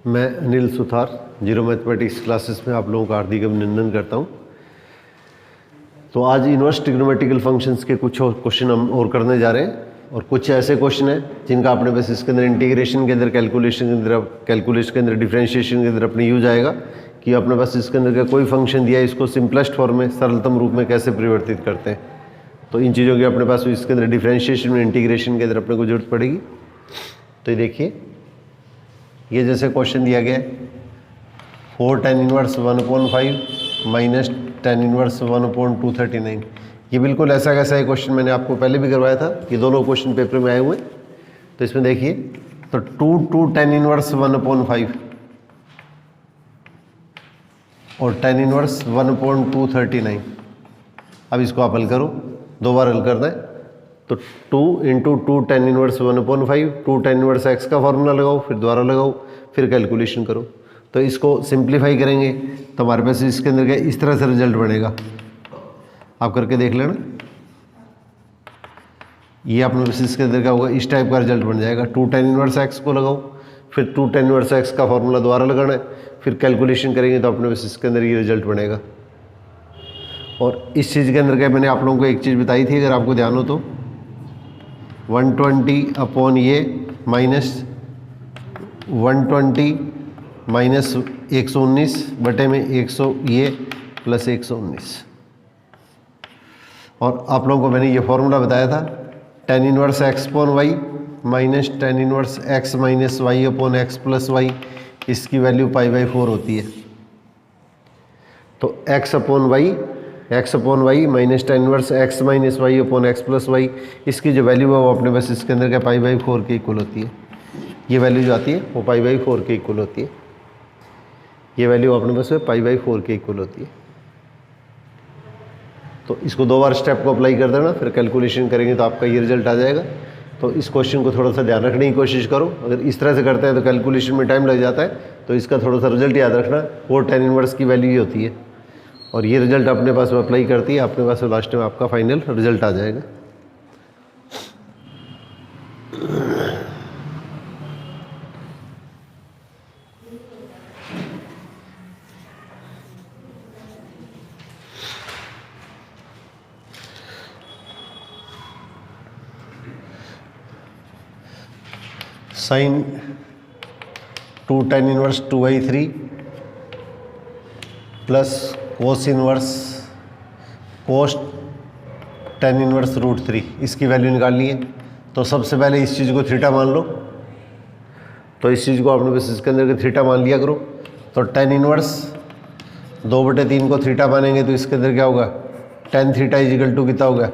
मैं Anil Suthar zero mathematics classes में आप लोगों का हार्दिक अभिनंदन करता हूं। तो आज इन्वर्स ट्रिग्नोमेट्रिकल फंक्शंस के कुछ और क्वेश्चन हम और करने जा रहे हैं और कुछ ऐसे क्वेश्चन हैं जिनका अपने बस इसके अंदर इंटीग्रेशन के अंदर कैलकुलेशन के अंदर डिफरेंशिएशन के अंदर अपने यूज आएगा कि अपने पास इसके अंदर का कोई फंक्शन दिया है इसको सिंपलेस्ट फॉर्म में सरलतम रूप में कैसे परिवर्तित करते हैं। तो इन चीज़ों की अपने पास इसके अंदर डिफरेंशिएशन में इंटीग्रेशन के अंदर अपने को जरूरत पड़ेगी। तो ये देखिए, ये जैसे क्वेश्चन दिया गया है 4 tan inverse 1/5 minus tan inverse 1/239। ये बिल्कुल ऐसा कैसा है क्वेश्चन मैंने आपको पहले भी करवाया था, ये दोनों क्वेश्चन पेपर में आए हुए। तो इसमें देखिए, तो 2 tan इनवर्स 1/5 और tan इनवर्स 1/239। अब इसको आप हल करो, दो बार हल करना है। तो 2 × 2 tan inverse 1/5, 2 tan inverse x का फॉर्मूला लगाओ, फिर दोबारा लगाओ, फिर कैलकुलेशन करो। तो इसको सिंप्लीफाई करेंगे तो हमारे पास इसके अंदर क्या इस तरह से रिजल्ट बनेगा, आप करके देख लेना। ये अपने पास इसके अंदर क्या होगा, इस टाइप का रिजल्ट बन जाएगा। 2 tan इनवर्स x को लगाओ, फिर 2 tan इनवर्स x का फॉर्मूला दोबारा लगाना है, फिर कैलकुलेशन करेंगे तो अपने पास इसके अंदर ये रिजल्ट बनेगा। और इस चीज़ के अंदर क्या मैंने आप लोगों को एक चीज़ बताई थी, अगर आपको ध्यान हो तो 120 अपॉन ये माइनस 120 माइनस 119 बटे में 100 ये प्लस 119। और आप लोगों को मैंने ये फॉर्मूला बताया था tan inverse x upon y minus tan inverse x minus y upon x plus y, इसकी वैल्यू π/4 होती है। तो x upon y minus tan inverse x minus y upon x plus y, इसकी जो वैल्यू है वो अपने बस इसके अंदर क्या π/4 के इक्वल होती है। ये वैल्यू जो आती है वो π/4 के इक्वल होती है। ये वैल्यू अपने पास π/4 के इक्वल होती है। तो इसको दो बार स्टेप को अप्लाई कर देना, फिर कैलकुलेशन करेंगे तो आपका ये रिजल्ट आ जाएगा। तो इस क्वेश्चन को थोड़ा सा ध्यान रखने की कोशिश करो। अगर इस तरह से करते हैं तो कैलकुलेशन में टाइम लग जाता है, तो इसका थोड़ा सा रिजल्ट याद रखना। 4 tan इनवर्स की वैल्यू ही होती है और ये रिजल्ट अपने पास अप्लाई करती है, अपने पास लास्ट में आपका फाइनल रिजल्ट आ जाएगा। Sine 2 tan inverse 2/3 plus cos inverse cos tan inverse √3, इसकी वैल्यू निकालनी है। तो सबसे पहले इस चीज़ को थीटा मान लो। तो इस चीज़ को आपने बस इसके अंदर के थीटा मान लिया करो। तो tan इनवर्स 2/3 को थीटा मानेंगे तो इसके अंदर क्या होगा, tan थीटा इजिकल टू कितना होगा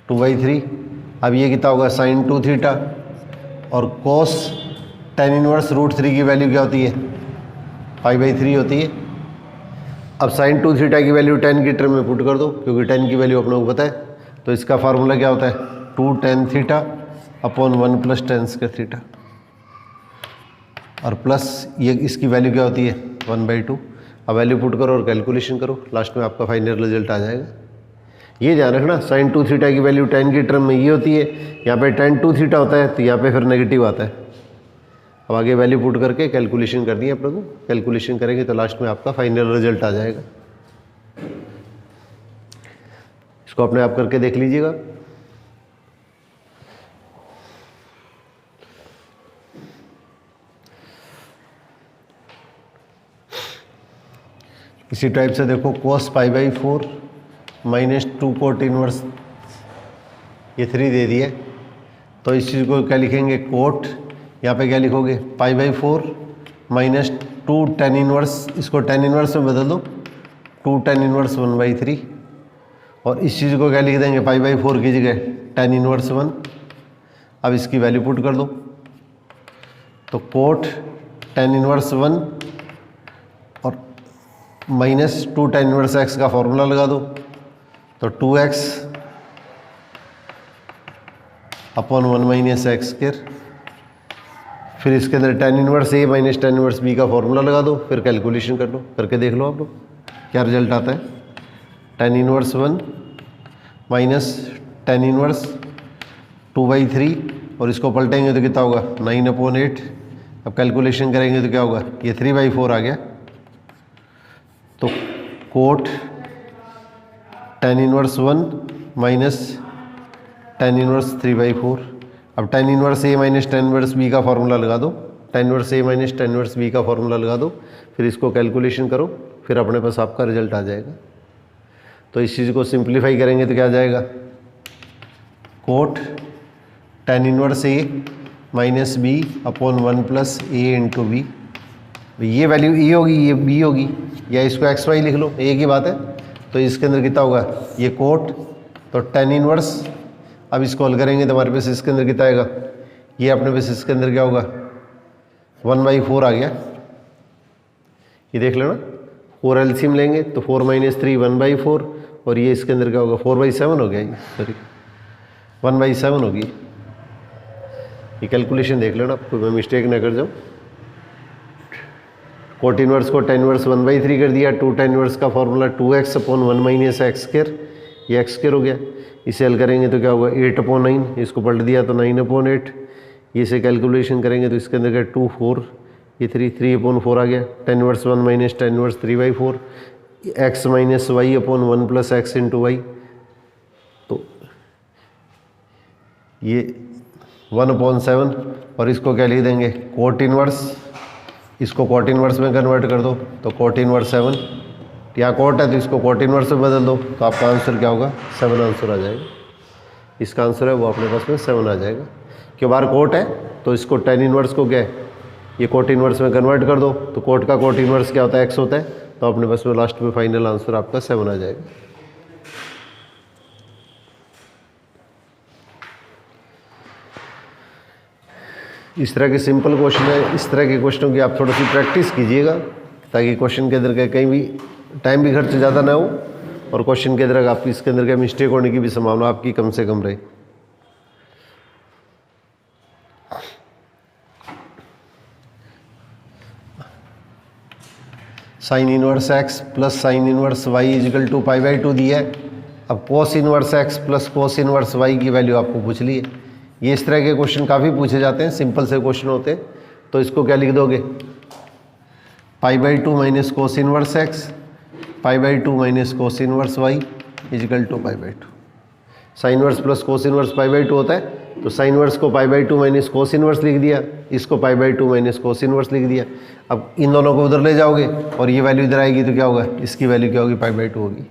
2/3। अब ये कितना होगा साइन 2 थीटा और कोस tan इनवर्स √3 की वैल्यू क्या होती है π/3 होती है। अब साइन 2 थीटा की वैल्यू tan की टर्म में पुट कर दो, क्योंकि tan की वैल्यू अपने को पता है। तो इसका फार्मूला क्या होता है 2 tan theta upon 1 plus tan square theta, और प्लस ये इसकी वैल्यू क्या होती है 1/2। अब वैल्यू पुट करो और कैलकुलेशन करो, लास्ट में आपका फाइनल रिजल्ट आ जाएगा। ये ध्यान रखना, साइन 2 थीटा की वैल्यू tan की टर्म में ये होती है, यहाँ पे tan 2 थीटा होता है तो यहाँ पे फिर नेगेटिव आता है। अब आगे वैल्यू पुट करके कैलकुलेशन करनी है अपने को, कैलकुलेशन करेंगे तो लास्ट में आपका फाइनल रिजल्ट आ जाएगा। इसको अपने आप करके देख लीजिएगा। इसी टाइप से देखो cos π/4 माइनस 2 cot इनवर्स, ये 3 दे दिया। तो इस चीज़ को क्या लिखेंगे कोट, यहाँ पे क्या लिखोगे π/4 माइनस 2 tan इनवर्स, इसको tan इनवर्स में बदल दो 2 tan इनवर्स 1/3, और इस चीज़ को क्या लिख देंगे π/4 की जगह tan इनवर्स 1। अब इसकी वैल्यू पुट कर दो, तो कोट tan इनवर्स 1 और माइनस 2 tan इनवर्स x का फॉर्मूला लगा दो, तो 2x upon 1 minus x square. फिर इसके अंदर tan inverse a minus tan inverse b का फॉर्मूला लगा दो, फिर कैलकुलेशन कर लो, करके देख लो आप लोग क्या रिजल्ट आता है। tan inverse 1 minus tan inverse 2/3 और इसको पलटेंगे तो कितना होगा 9/8 अब कैलकुलेशन करेंगे तो क्या होगा, ये 3/4 आ गया, तो cot tan inverse 1 minus tan inverse 3/4। अब tan inverse A minus tan inverse B का फॉर्मूला लगा दो, tan inverse A minus tan inverse B का फॉर्मूला लगा दो, फिर इसको कैलकुलेशन करो, फिर अपने पास आपका रिजल्ट आ जाएगा। तो इस चीज़ को सिंप्लीफाई करेंगे तो क्या आ जाएगा, coat tan inverse A minus B upon 1 plus A into B. ये वैल्यू ए होगी, ये बी होगी, या इसको एक्स वाई लिख लो, ए की बात है। तो इसके अंदर कितना होगा, ये कोट, तो tan इनवर्स, अब इसको हल करेंगे तो हमारे पास इसके अंदर कितना आएगा, ये अपने पास इसके अंदर क्या होगा, 1/4 आ गया। ये देख लेना, 4 एलसीएम लेंगे तो 4 - 3 1/4, और ये इसके अंदर क्या होगा, 4/7 हो गया, ये सॉरी 1/7 होगी। ये कैलकुलेशन देख लेना, कोई मैं मिस्टेक ना कर जाऊँ। कोट इनवर्स को tan इनवर्स 1/3 कर दिया, 2 tan इनवर्स का formula 2x upon 1 minus x², ये x² हो गया। इसे हल करेंगे तो क्या होगा, 8/9, इसको पलट दिया तो 9/8, ये से कैलकुलेशन करेंगे तो इसके अंदर क्या 2 4, ये 3/4 आ गया। tan inverse 1 minus tan inverse 3/4, x minus y upon 1 plus x into y, तो ये 1/7, और इसको क्या लिख देंगे, कोट इनवर्स, इसको कोट इनवर्स में कन्वर्ट कर दो तो कोट इनवर्स 7, यहाँ कोट है तो इसको कोट इनवर्स में बदल दो, तो आपका आंसर क्या होगा, 7 आंसर आ जाएगा। इसका आंसर है वो अपने पास में 7 आ जाएगा। क्यों, बार कोट है तो इसको tan इनवर्स को क्या है, ये कोट इनवर्स में कन्वर्ट कर दो, तो कोट का कोट इनवर्स क्या होता है, x होता है, तो अपने पास में लास्ट में फाइनल आंसर आपका 7 आ जाएगा। इस तरह के सिंपल क्वेश्चन है, इस तरह के क्वेश्चनों की आप थोड़ी सी प्रैक्टिस कीजिएगा, ताकि क्वेश्चन के अंदर कहीं भी टाइम भी खर्च ज़्यादा ना हो, और क्वेश्चन के अंदर आपकी इसके अंदर क्या मिस्टेक होने की भी संभावना आपकी कम से कम रहे। Sine inverse x plus sine inverse y equal to π/2 दिया है। अब cos inverse x plus cos inverse y की वैल्यू आपको पूछ ली है। ये इस तरह के क्वेश्चन काफ़ी पूछे जाते हैं, सिंपल से क्वेश्चन होते हैं। तो इसको क्या लिख दोगे, π/2 minus cos inverse x, π/2 minus cos inverse y equal to π/2। Sine inverse plus cos inverse π/2 होता है, तो साइन इनवर्स को π/2 माइनस कोस इनवर्स लिख दिया, इसको π/2 माइनस कोस इनवर्स लिख दिया। अब इन दोनों को उधर ले जाओगे और ये वैल्यू इधर आएगी तो क्या होगा, इसकी वैल्यू क्या होगी, π/2 होगी।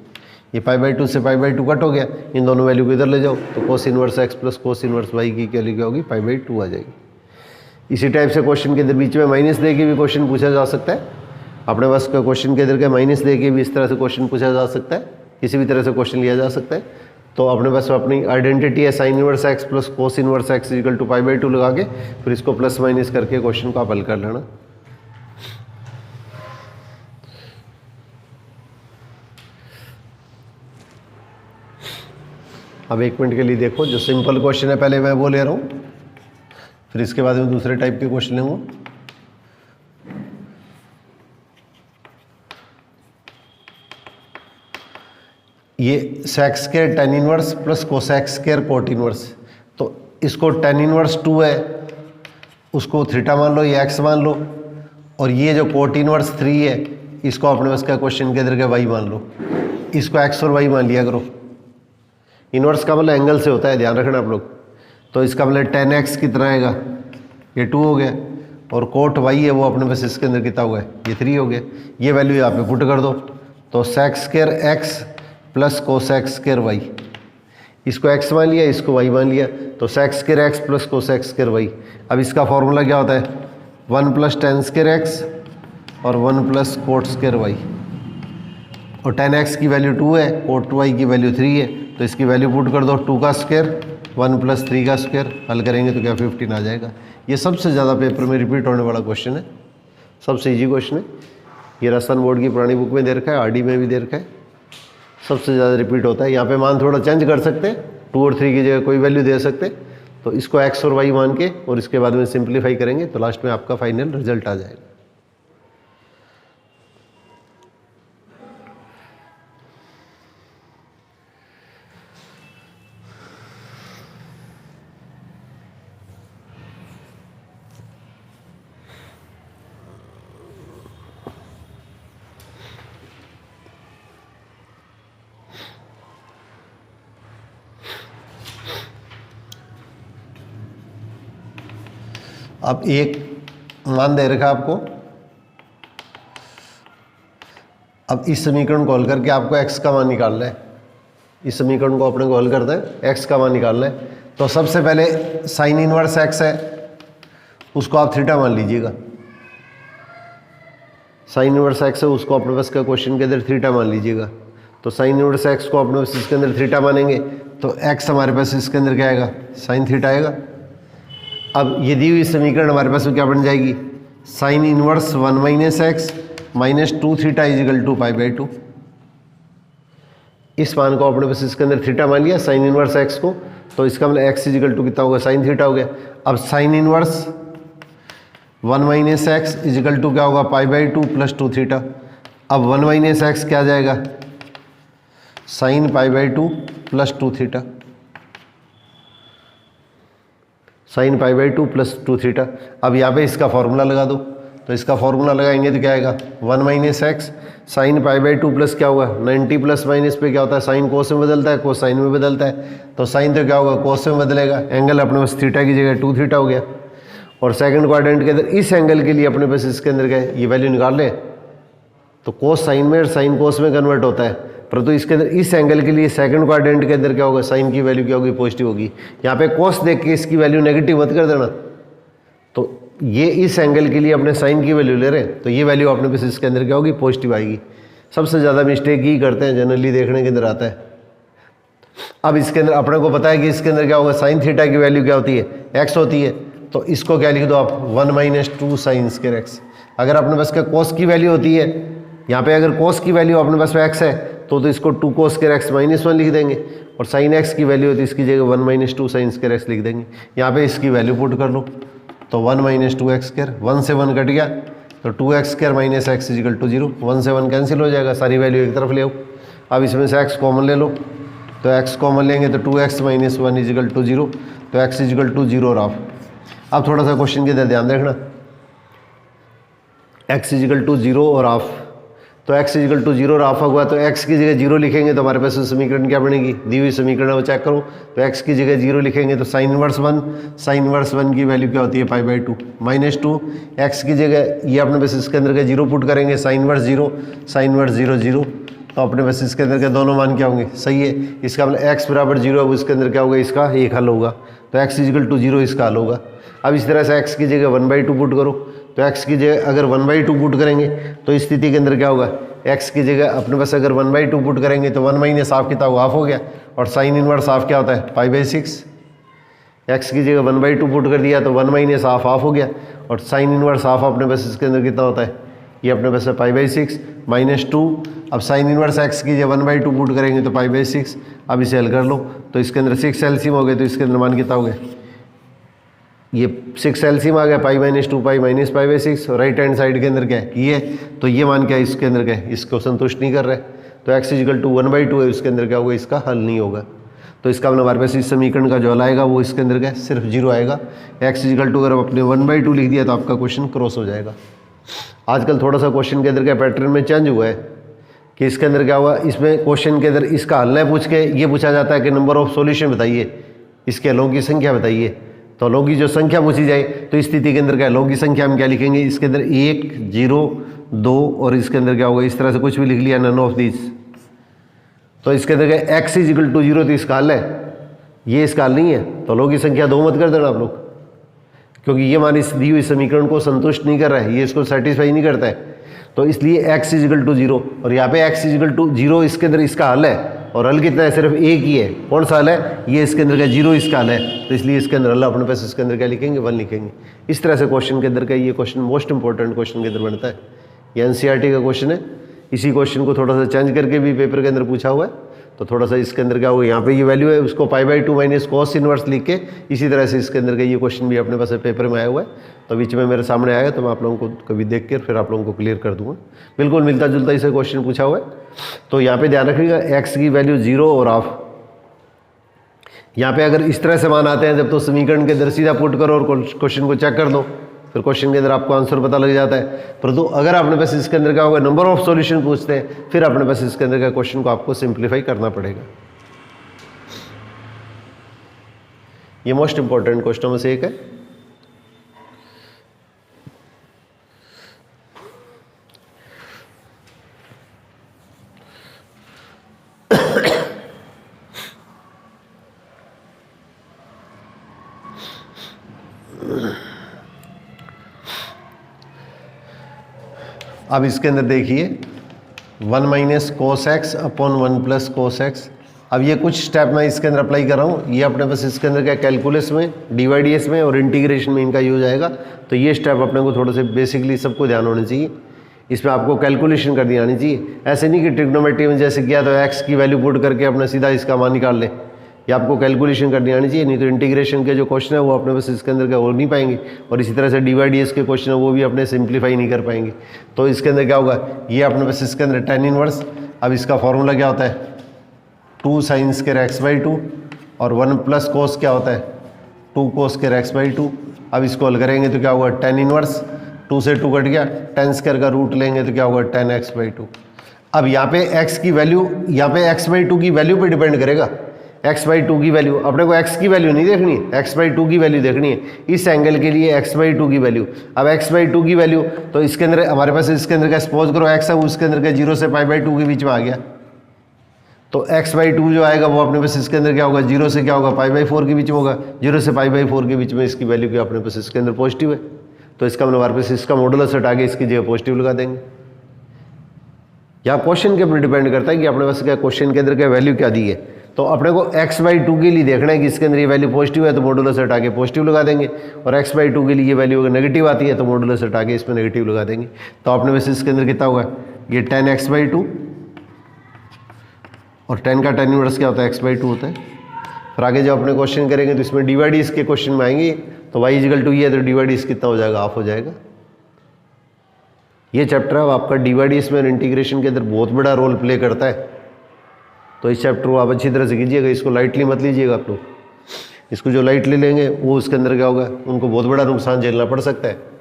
ये π/2 से π/2 कट हो गया, इन दोनों वैल्यू को इधर ले जाओ, तो कोस inverse x plus cos inverse y की वैल्यू क्या होगी, π/2 आ जाएगी। इसी टाइप से क्वेश्चन के अंदर बीच में माइनस दे के भी क्वेश्चन पूछा जा सकता है। अपने पास का क्वेश्चन के अंदर का माइनस दे के भी इस तरह से क्वेश्चन पूछा जा सकता है, किसी भी तरह से क्वेश्चन लिया जा सकता है। तो अपने पास अपनी आइडेंटिटी है sine inverse x plus cos inverse x equal to π/2 लगा के फिर इसको प्लस माइनस करके क्वेश्चन को आप हल कर लेना। अब 1 मिनट के लिए देखो, जो सिंपल क्वेश्चन है पहले मैं वो ले रहा हूँ, फिर इसके बाद में दूसरे टाइप के क्वेश्चन लूँगा। ये sec square tan inverse plus cosec square cot inverse, तो इसको tan इनवर्स 2 है उसको थीटा मान लो, ये x मान लो, और ये जो कोट इनवर्स 3 है इसको अपने पास का क्वेश्चन के अंदर का y मान लो, इसको x और y मान लिया करो। इनवर्स का मतलब एंगल से होता है, ध्यान रखना आप लोग। तो इसका मतलब tan x कितना आएगा, ये 2 हो गया, और कोट y है वो अपने पास इसके अंदर कितना हुआ है, ये 3 हो गया। ये वैल्यू यहाँ पे पुट कर दो, तो sec square x plus cosec square y, इसको x मान लिया, इसको y मान लिया, तो sec square x plus cosec square y. अब इसका फॉर्मूला क्या होता है, 1 प्लस tan स्क्वायर x और 1 प्लस कोट स्क्वायर वाई, और tan x की वैल्यू 2 है, कोट y की वैल्यू 3 है, तो इसकी वैल्यू पुट कर दो, 2 का स्क्वायर 1 प्लस 3 का स्क्वायर, हल करेंगे तो क्या 15 आ जाएगा। ये सबसे ज़्यादा पेपर में रिपीट होने वाला क्वेश्चन है, सबसे ईजी क्वेश्चन है। ये राजस्थान बोर्ड की पुरानी बुक में दे रखा है, आरडी में भी दे रखा है, सबसे ज़्यादा रिपीट होता है। यहाँ पे मान थोड़ा चेंज कर सकते हैं, 2 और 3 की जगह कोई वैल्यू दे सकते हैं। तो इसको x और y मान के और इसके बाद में सिंप्लीफाई करेंगे तो लास्ट में आपका फाइनल रिजल्ट आ जाएगा। अब एक मान दे रखा आपको, अब इस समीकरण को हल करके आपको x का मान निकालना है। इस समीकरण को अपने को हल करते हैं, x का मान निकालना है। तो सबसे पहले साइन इनवर्स x है, उसको आप थीटा मान लीजिएगा। साइन इनवर्स x है, उसको अपने पास का क्वेश्चन के अंदर थीटा मान लीजिएगा। तो साइन इनवर्स x को अपने पास इसके अंदर थीटा मानेंगे तो x हमारे पास इसके अंदर क्या आएगा, साइन थीटा आएगा। अब ये दी हुई समीकरण हमारे पास क्या बन जाएगी, sine inverse 1 minus x minus 2 theta equal to π/2। इस मान को अपने पास इसके अंदर थीटा मान लिया साइन इनवर्स एक्स को, तो इसका मतलब एक्स इजिकल टू कितना होगा, साइन थीटा हो गया। अब sine inverse 1 minus x equal to क्या होगा, π/2 प्लस 2 थीटा। अब 1 माइनस एक्स क्या आ जाएगा, sine π/2 plus 2 theta, sine π/2 plus 2 theta. अब यहाँ पे इसका फॉर्मूला लगा दो, तो इसका फॉर्मूला लगाएंगे तो क्या आएगा, 1 माइनस एक्स साइन π/2 प्लस क्या होगा, 90 प्लस माइनस पे क्या होता है, साइन कोस में बदलता है, कोस साइन में बदलता है। तो साइन तो क्या होगा, कोस में बदलेगा, एंगल अपने पास थीटा की जगह 2 थीटा हो गया। और सेकंड क्वाड्रेंट के अंदर इस एंगल के लिए अपने पास इसके अंदर क्या है, ये वैल्यू निकाल लें तो कोस साइन में और साइन कोस में कन्वर्ट होता है, परंतु इसके अंदर इस एंगल के लिए सेकंड क्वाड्रेंट के अंदर क्या होगा, साइन की वैल्यू क्या होगी, पॉजिटिव होगी। यहाँ पे कोस देख के इसकी वैल्यू नेगेटिव मत कर देना। तो ये इस एंगल के लिए अपने साइन की वैल्यू ले रहे हैं, तो ये वैल्यू अपने पास इसके अंदर क्या होगी, पॉजिटिव आएगी। सबसे ज़्यादा मिस्टेक ही करते हैं, जनरली देखने के अंदर आता है। अब इसके अंदर अपने को पता है कि इसके अंदर क्या होगा, साइन थीटा की वैल्यू क्या होती है, एक्स होती है। तो इसको क्या लिख दो आप, 1 माइनस 2 साइन स्क्वायर एक्स। अगर अपने पास का कोस की वैल्यू होती है, यहाँ पे अगर कोस की वैल्यू अपने पास एक्स है तो इसको 2 कोस स्क्वायर एक्स माइनस 1 लिख देंगे, और साइन एक्स की वैल्यू होती है इसकी जगह 1 माइनस 2 साइन स्क्वायर एक्स लिख देंगे। यहाँ पे इसकी वैल्यू पुट कर लो, तो 1 माइनस 2 एक्स स्क्वायर, 1 से 1 कट गया तो 2 x square minus x equal to 0। 1 से 1 कैंसिल हो जाएगा, सारी वैल्यू एक तरफ ले आओ। अब इसमें से एक्स कॉमन ले लो, तो एक्स कॉमन लेंगे तो 2x माइनस 1 इजिकल टू 0, तो एक्स इजिकल टू 0 और ऑफ। अब थोड़ा सा क्वेश्चन के अंदर ध्यान रखना, x इजिकल टू 0 और ऑफ, तो x इजिकल टू 0 और ऑफ हुआ तो x की जगह 0 लिखेंगे तो हमारे पास समीकरण क्या बनेगी, दी हुई समीकरण वो चेक करो। तो x की जगह 0 लिखेंगे तो साइन इनवर्स 1, साइन इनवर्स 1 की वैल्यू क्या होती है, π/2 माइनस 2। x की जगह ये अपने पास इसके अंदर का 0 पुट करेंगे, साइन इनवर्स 0, साइन इनवर्स 0 0, तो अपने पास इसके अंदर के दोनों मान क्या होंगे, सही है। इसका मतलब x बराबर 0 है, इसके अंदर क्या होगा, इसका एक हल होगा, तो x इजिकल टू 0 इसका हल होगा। अब इस तरह से x की जगह 1/2 पुट करो, तो x की जगह अगर 1/2 पुट करेंगे तो इस स्थिति के अंदर क्या होगा, x की जगह अपने पास अगर 1/2 पुट करेंगे तो 1 माइनस हाफ कितना हुआ, हाफ हो गया, और साइन इनवर्स हाफ क्या होता है, π/6। x की जगह 1/2 पुट कर दिया तो 1 माइनस हाफ हाफ हो गया, और साइन इनवर्स हाफ अपने पास इसके अंदर कितना होता है, ये अपने पास है π/6 माइनस 2। अब साइन इनवर्स x की जगह 1/2 पुट करेंगे तो π/6। अब इसे हल कर लो, तो इसके अंदर 6 एलसीएम हो गए, तो इसके अंदर मान कितना हो गया, ये 6 एलसीएम आ गया, पाई माइनस 2 पाई माइनस π/6, और राइट हैंड साइड के अंदर क्या है, ये, तो ये मान क्या है, इसके अंदर क्या है, इसको संतुष्ट नहीं कर रहा है, तो x इजिकल टू 1/2 है, उसके अंदर क्या होगा, इसका हल नहीं होगा। तो इसका मतलब हमारे पास इस समीकरण का जो हल आएगा वो इसके अंदर क्या है, सिर्फ 0 आएगा। x इजिकल टू अगर अपने 1/2 लिख दिया तो आपका क्वेश्चन क्रॉस हो जाएगा। आजकल थोड़ा सा क्वेश्चन के अंदर क्या पैटर्न में चेंज हुआ है कि इसके अंदर क्या हुआ, इसमें क्वेश्चन के अंदर इसका हल न पूछ के ये पूछा जाता है कि नंबर ऑफ सॉल्यूशन बताइए, इसके हलों की संख्या बताइए। तो हलों की जो संख्या पूछी जाए तो इस स्थिति के अंदर क्या, हलों की संख्या हम क्या लिखेंगे, इसके अंदर 1 0 2, और इसके अंदर क्या होगा, इस तरह से कुछ भी लिख लिया, नन ऑफ दिस। तो इसके अंदर क्या, x इजिकल टू 0 तो इसका हल है, ये इसका हल नहीं है, तो हलों की संख्या 2 मत कर देना आप लोग, क्योंकि ये मान इस दी हुई समीकरण को संतुष्ट नहीं कर रहा है, ये इसको सेटिस्फाई नहीं करता है। तो इसलिए x इजिकल टू 0, और यहाँ पे x इजिकल टू 0 इसके अंदर इसका हल है, और हल कितना है, सिर्फ एक ही है। कौन सा हल है, ये इसके अंदर का 0 इसका हल है, तो इसलिए इसके अंदर हल अपने पास इसके अंदर क्या लिखेंगे, 1 लिखेंगे। इस तरह से क्वेश्चन के अंदर का ये क्वेश्चन मोस्ट इंपॉर्टेंट क्वेश्चन के अंदर बनता है। ये एनसीईआरटी का क्वेश्चन है, इसी क्वेश्चन को थोड़ा सा चेंज करके भी पेपर के अंदर पूछा हुआ है। तो थोड़ा सा इसके अंदर क्या होगा, यहाँ पे ये वैल्यू है, उसको π/2 माइनस कॉस इनवर्स लिख के इसी तरह से इसके अंदर का ये क्वेश्चन भी अपने पास पेपर में आया हुआ है। तो बीच में मेरे सामने आएगा तो मैं आप लोगों को कभी देख कर फिर आप लोगों को क्लियर कर दूंगा। बिल्कुल मिलता जुलता इसे क्वेश्चन पूछा हुआ है। तो यहाँ पे ध्यान रखिएगा, x की वैल्यू 0 और ऑफ। यहाँ पे अगर इस तरह से मान आते हैं जब, तो समीकरण के अंदर सीधा पुट करो और क्वेश्चन को चेक कर दो, फिर क्वेश्चन के अंदर आपको आंसर पता लग जाता है। परंतु अगर आपने पास इसके अंदर क्या होगा, नंबर ऑफ सॉल्यूशन पूछते हैं, फिर अपने पास इसके अंदर का क्वेश्चन को आपको सिंप्लीफाई करना पड़ेगा। ये मोस्ट इंपॉर्टेंट क्वेश्चन में से एक है। अब इसके अंदर देखिए 1 minus cos x upon 1 plus cos x. अब ये कुछ स्टेप मैं इसके अंदर अप्लाई कर रहा हूँ, ये अपने पास इसके अंदर क्या कैलकुलस में, डीवाईडीएस में और इंटीग्रेशन में इनका यूज आएगा। तो ये स्टेप अपने को थोड़े से बेसिकली सबको ध्यान होने चाहिए, इसमें आपको कैलकुलेशन करनी आनी चाहिए। ऐसे नहीं कि ट्रिग्नोमेट्री में जैसे किया तो एक्स की वैल्यू पुट करके अपना सीधा इसका मान निकाल ले, ये आपको कैलकुलेशन करनी आनी चाहिए, नहीं तो इंटीग्रेशन के जो क्वेश्चन है वो अपने पास इसके अंदर क्या हो नहीं पाएंगे, और इसी तरह से डीवाईडीएस के क्वेश्चन है वो भी अपने सिंप्लीफाई नहीं कर पाएंगे। तो इसके अंदर क्या होगा, ये अपने पास इसके अंदर tan इनवर्स, अब इसका फॉर्मूला क्या होता है 2 साइन स्क्वायर एक्स बाई 2 और 1 प्लस कोस क्या होता है 2 कोस स्क्वायर एक्स बाई 2। अब इसको हल करेंगे तो क्या होगा tan इनवर्स, 2 से 2 कट गया, tan स्क्वायर का रूट लेंगे तो क्या होगा tan एक्स बाई 2। अब यहाँ पे x की वैल्यू, यहाँ पे x बाई 2 की वैल्यू पे डिपेंड करेगा, x बाई 2 की वैल्यू, अपने को x की वैल्यू नहीं देखनी है, x बाई 2 की वैल्यू देखनी है इस एंगल के लिए, x बाई 2 की वैल्यू। अब x बाई 2 की वैल्यू तो इसके अंदर हमारे पास इसके अंदर क्या सपोज करो x है उसके अंदर क्या 0 से पाई बाई 2 के बीच में आ गया, तो x बाई 2 जो आएगा वो अपने पास इसके अंदर क्या होगा 0 से क्या होगा पाई बाई 4 के बीच में होगा, 0 से पाई बाई 4 के बीच में इसकी वैल्यू क्या अपने पास इसके अंदर पॉजिटिव है, तो इसका मतलब हमारे पास इसका मॉडुलस हटा के इसकी जगह पॉजिटिव लगा देंगे। या क्वेश्चन के ऊपर डिपेंड करता है कि अपने पास क्या क्वेश्चन के अंदर क्या वैल्यू क्या दी है, तो अपने को x बाई 2 के लिए देखना है कि इसके अंदर ये वैल्यू पॉजिटिव है तो मॉडुलस हटा के पॉजिटिव लगा देंगे, और x बाई 2 के लिए ये वैल्यू अगर नेगेटिव आती है तो मॉडुलस हटा के इसमें नेगेटिव लगा देंगे। तो अपने पास इसके अंदर कितना होगा ये tan x बाई 2 और tan का tan इनवर्स क्या होता है x बाई 2 होता है। फिर आगे जब अपने क्वेश्चन करेंगे तो इसमें डीवाईडीएस के क्वेश्चन में आएंगे, तो y इक्वल टू ये है तो डीवाईडीएस कितना हो जाएगा हाफ हो जाएगा। ये चैप्टर अब आपका डीवाईडीएस में इंटीग्रेशन के अंदर बहुत बड़ा रोल प्ले करता है, तो इस चैप्टर को आप अच्छी तरह से कीजिएगा, इसको लाइटली मत लीजिएगा आप लोग, इसको जो लाइटली लेंगे वो उसके अंदर क्या होगा उनको बहुत बड़ा नुकसान झेलना पड़ सकता है।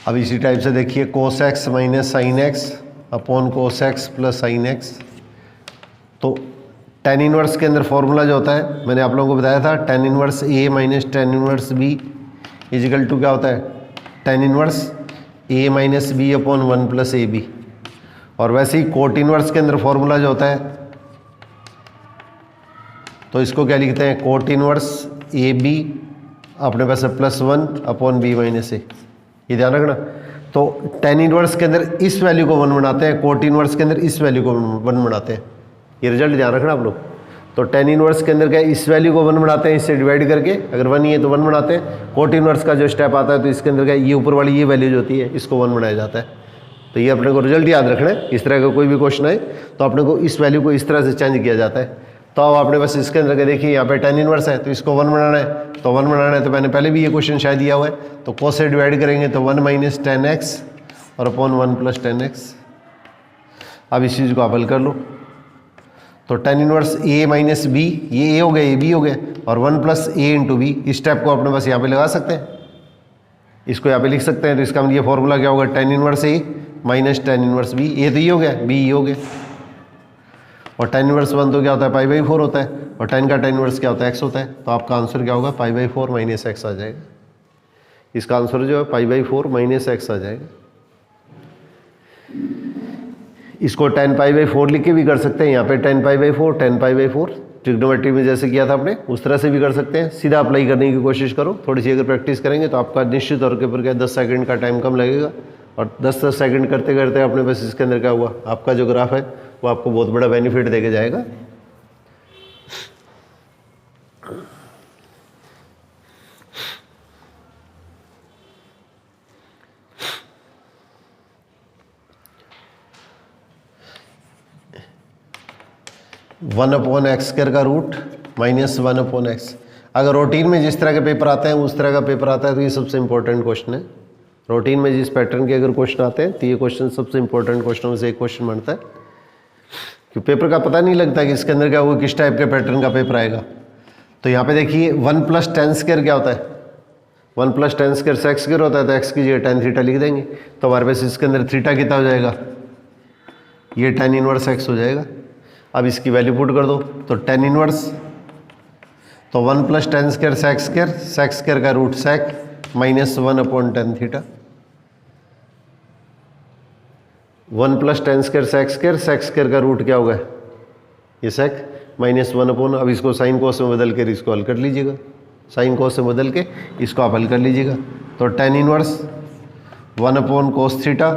अब इसी टाइप से देखिए cos x minus sine x upon cos x plus sine x. तो tan इनवर्स के अंदर फॉर्मूला जो होता है मैंने आप लोगों को बताया था tan inverse a minus tan inverse b equal to क्या होता है tan inverse a minus B upon 1 plus A B. और वैसे ही कोट इनवर्स के अंदर फॉर्मूला जो होता है तो इसको क्या लिखते हैं कोट इनवर्स ए बी अपने पास प्लस 1 अपॉन बी माइनस ए, ये ध्यान रखना। तो tan इनवर्स के अंदर इस वैल्यू को 1 बनाते हैं, कोट इनवर्स के अंदर इस वैल्यू को 1 बनाते हैं, ये रिजल्ट ध्यान रखना आप लोग। तो tan इनवर्स के अंदर क्या इस वैल्यू को 1 बनाते हैं इससे डिवाइड करके, अगर 1 ही है तो 1 बनाते हैं। कोट इनवर्स का जो स्टेप आता है तो इसके अंदर क्या ये ऊपर वाली ये वैल्यू जो होती है इसको 1 बनाया जाता है। तो ये अपने को रिजल्ट याद रखना है, इस तरह का कोई भी क्वेश्चन आए तो अपने को इस वैल्यू को इस तरह से चेंज किया जाता है। तो अब आपने बस इसके अंदर के देखिए यहाँ पे tan इनवर्स है तो इसको 1 बनाना है, तो 1 बनाना है तो मैंने पहले भी ये क्वेश्चन शायद दिया हुआ है, तो cos से डिवाइड करेंगे तो 1 माइनस tan x और अपॉन 1 प्लस tan x। अब इस चीज़ को आप हल कर लो, तो tan inverse a minus B, ये a हो गया ये b हो गया, और 1 प्लस a इंटू बी, इस स्टेप को अपने बस यहाँ पे लगा सकते हैं, इसको यहाँ पे लिख सकते हैं। तो इसका ये फॉर्मूला क्या होगा tan inverse a minus tan inverse b, a तो ये हो गया b ये हो गया, और tan इनवर्स 1 तो क्या होता है पाई बाई 4 होता है, और tan का tan इनवर्स क्या होता है x होता है। तो आपका आंसर क्या होगा पाई बाई 4 माइनस x आ जाएगा, इसका आंसर जो है पाई बाई 4 माइनस x आ जाएगा। इसको tan पाई बाई 4 लिख के भी कर सकते हैं, यहाँ पे tan pi by 4 tan pi by 4 trigonometry में जैसे किया था आपने उस तरह से भी कर सकते हैं। सीधा अप्लाई करने की कोशिश करो, थोड़ी सी अगर प्रैक्टिस करेंगे तो आपका निश्चित तौर के ऊपर क्या 10 सेकंड का टाइम कम लगेगा, और 10-10 सेकंड करते करते अपने पास इसके अंदर क्या हुआ आपका जो ग्राफ है वो आपको बहुत बड़ा बेनिफिट देके जाएगा। वन अपॉन एक्स स्क्वायर का रूट माइनस 1 अपॉन एक्स। अगर रूटीन में जिस तरह के पेपर आते हैं उस तरह का पेपर आता है तो ये सबसे इंपॉर्टेंट क्वेश्चन है। रूटीन में जिस पैटर्न के अगर क्वेश्चन आते हैं तो ये क्वेश्चन सबसे इंपॉर्टेंट क्वेश्चनों में से एक क्वेश्चन बनता है, कि पेपर का पता नहीं लगता कि इसके अंदर क्या होगा, किस टाइप के पैटर्न का पेपर आएगा। तो यहाँ पे देखिए 1 प्लस tan स्क्वायर क्या होता है, 1 plus tan square sex square होता है, तो x की जगह tan थीटा लिख देंगे, तो हमारे पास इसके अंदर थीटा कितना हो जाएगा, ये tan इनवर्स x हो जाएगा। अब इसकी वैल्यू पुट कर दो, तो tan इनवर्स तो 1 + tan स्क्वायर सेक स्क्वायर का root sec -1/tan theta. 1 + tan square sec square का रूट क्या होगा, ये सेक -1/। अब इसको साइन कोस में बदल कर इसको हल कर लीजिएगा, साइन कोस में बदल के इसको आप हल कर लीजिएगा। तो tan inverse 1/cos theta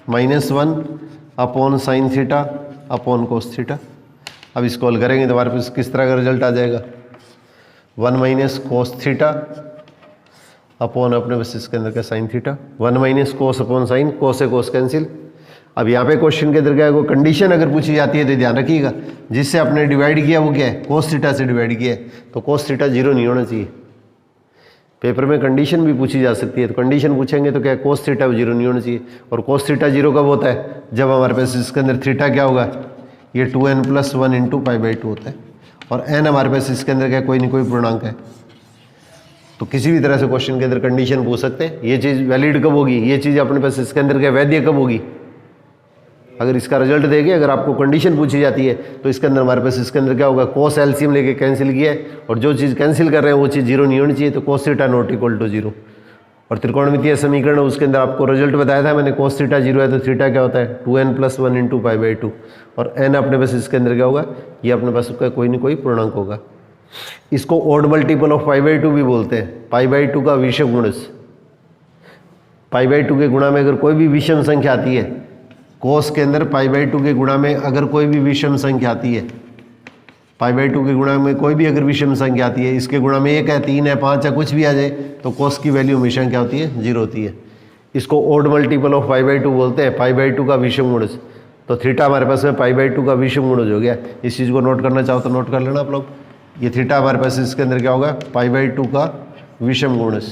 -1/sin theta upon cos theta. अब इसको हल करेंगे तो हमारे पास किस तरह का रिजल्ट आ जाएगा, 1 - cos थीटा अपॉन अपने बस इसके अंदर का sine theta. 1 - cos upon sine, cos से कोस कैंसिल। अब यहाँ पे क्वेश्चन के अंदर क्या है, कंडीशन अगर पूछी जाती है तो ध्यान रखिएगा, जिससे आपने डिवाइड किया वो क्या है, कोस थीटा से डिवाइड किया है, तो कोस थीटा 0 नहीं होना चाहिए। पेपर में कंडीशन भी पूछी जा सकती है, तो कंडीशन पूछेंगे तो क्या है, कोस थीटा 0 नहीं होना चाहिए। और कोस थीटा 0 कब होता है, जब हमारे पास इसके अंदर थीटा क्या होगा, ये 2n + 1 × π/2 होता है। और n हमारे पास इसके अंदर क्या, कोई नहीं कोई पूर्णांक है। तो किसी भी तरह से क्वेश्चन के अंदर कंडीशन पूछ सकते हैं। ये चीज़ वैलिड कब होगी, ये चीज़ अपने पास इसके अंदर क्या वैध कब होगी, अगर इसका रिजल्ट देंगे, अगर आपको कंडीशन पूछी जाती है तो इसके अंदर हमारे पास इसके अंदर क्या होगा, कोस एलसीएम लेके कैंसिल किया है, और जो चीज़ कैंसिल कर रहे हैं वो चीज़ 0 नहीं होनी चाहिए, तो कोस थीटा ≠ 0। और त्रिकोणमितीय समीकरण उसके अंदर आपको रिजल्ट बताया था मैंने, कोस थीटा 0 है तो थीटा क्या होता है, 2n + 1 × π/2। और n अपने पास इसके अंदर क्या होगा, ये अपने पास उसका कोई नहीं कोई पूर्णांक होगा। इसको ओड मल्टीपल ऑफ π/2 भी बोलते हैं, π/2 का विषम गुणज। π/2 के गुणा में अगर कोई भी विषम संख्या आती है, कोस के अंदर π/2 के गुणा में अगर कोई भी विषम संख्या आती है, π/2 के गुणा में कोई भी अगर विषम संख्या आती है, इसके गुणा में 1 है, 3 है, 5 है, कुछ भी आ जाए, तो कोस की वैल्यू हमेशा क्या होती है, 0 होती है। इसको ओड मल्टीपल ऑफ π/2 बोलते हैं, π/2 का विषम गुणज। तो थीटा हमारे पास में π/2 का विषम गुणज हो गया। इस चीज़ को नोट करना चाहो तो नोट कर लेना आप लोग। ये थीटा हमारे पास इसके अंदर क्या होगा, π/2 का विषम गुणज।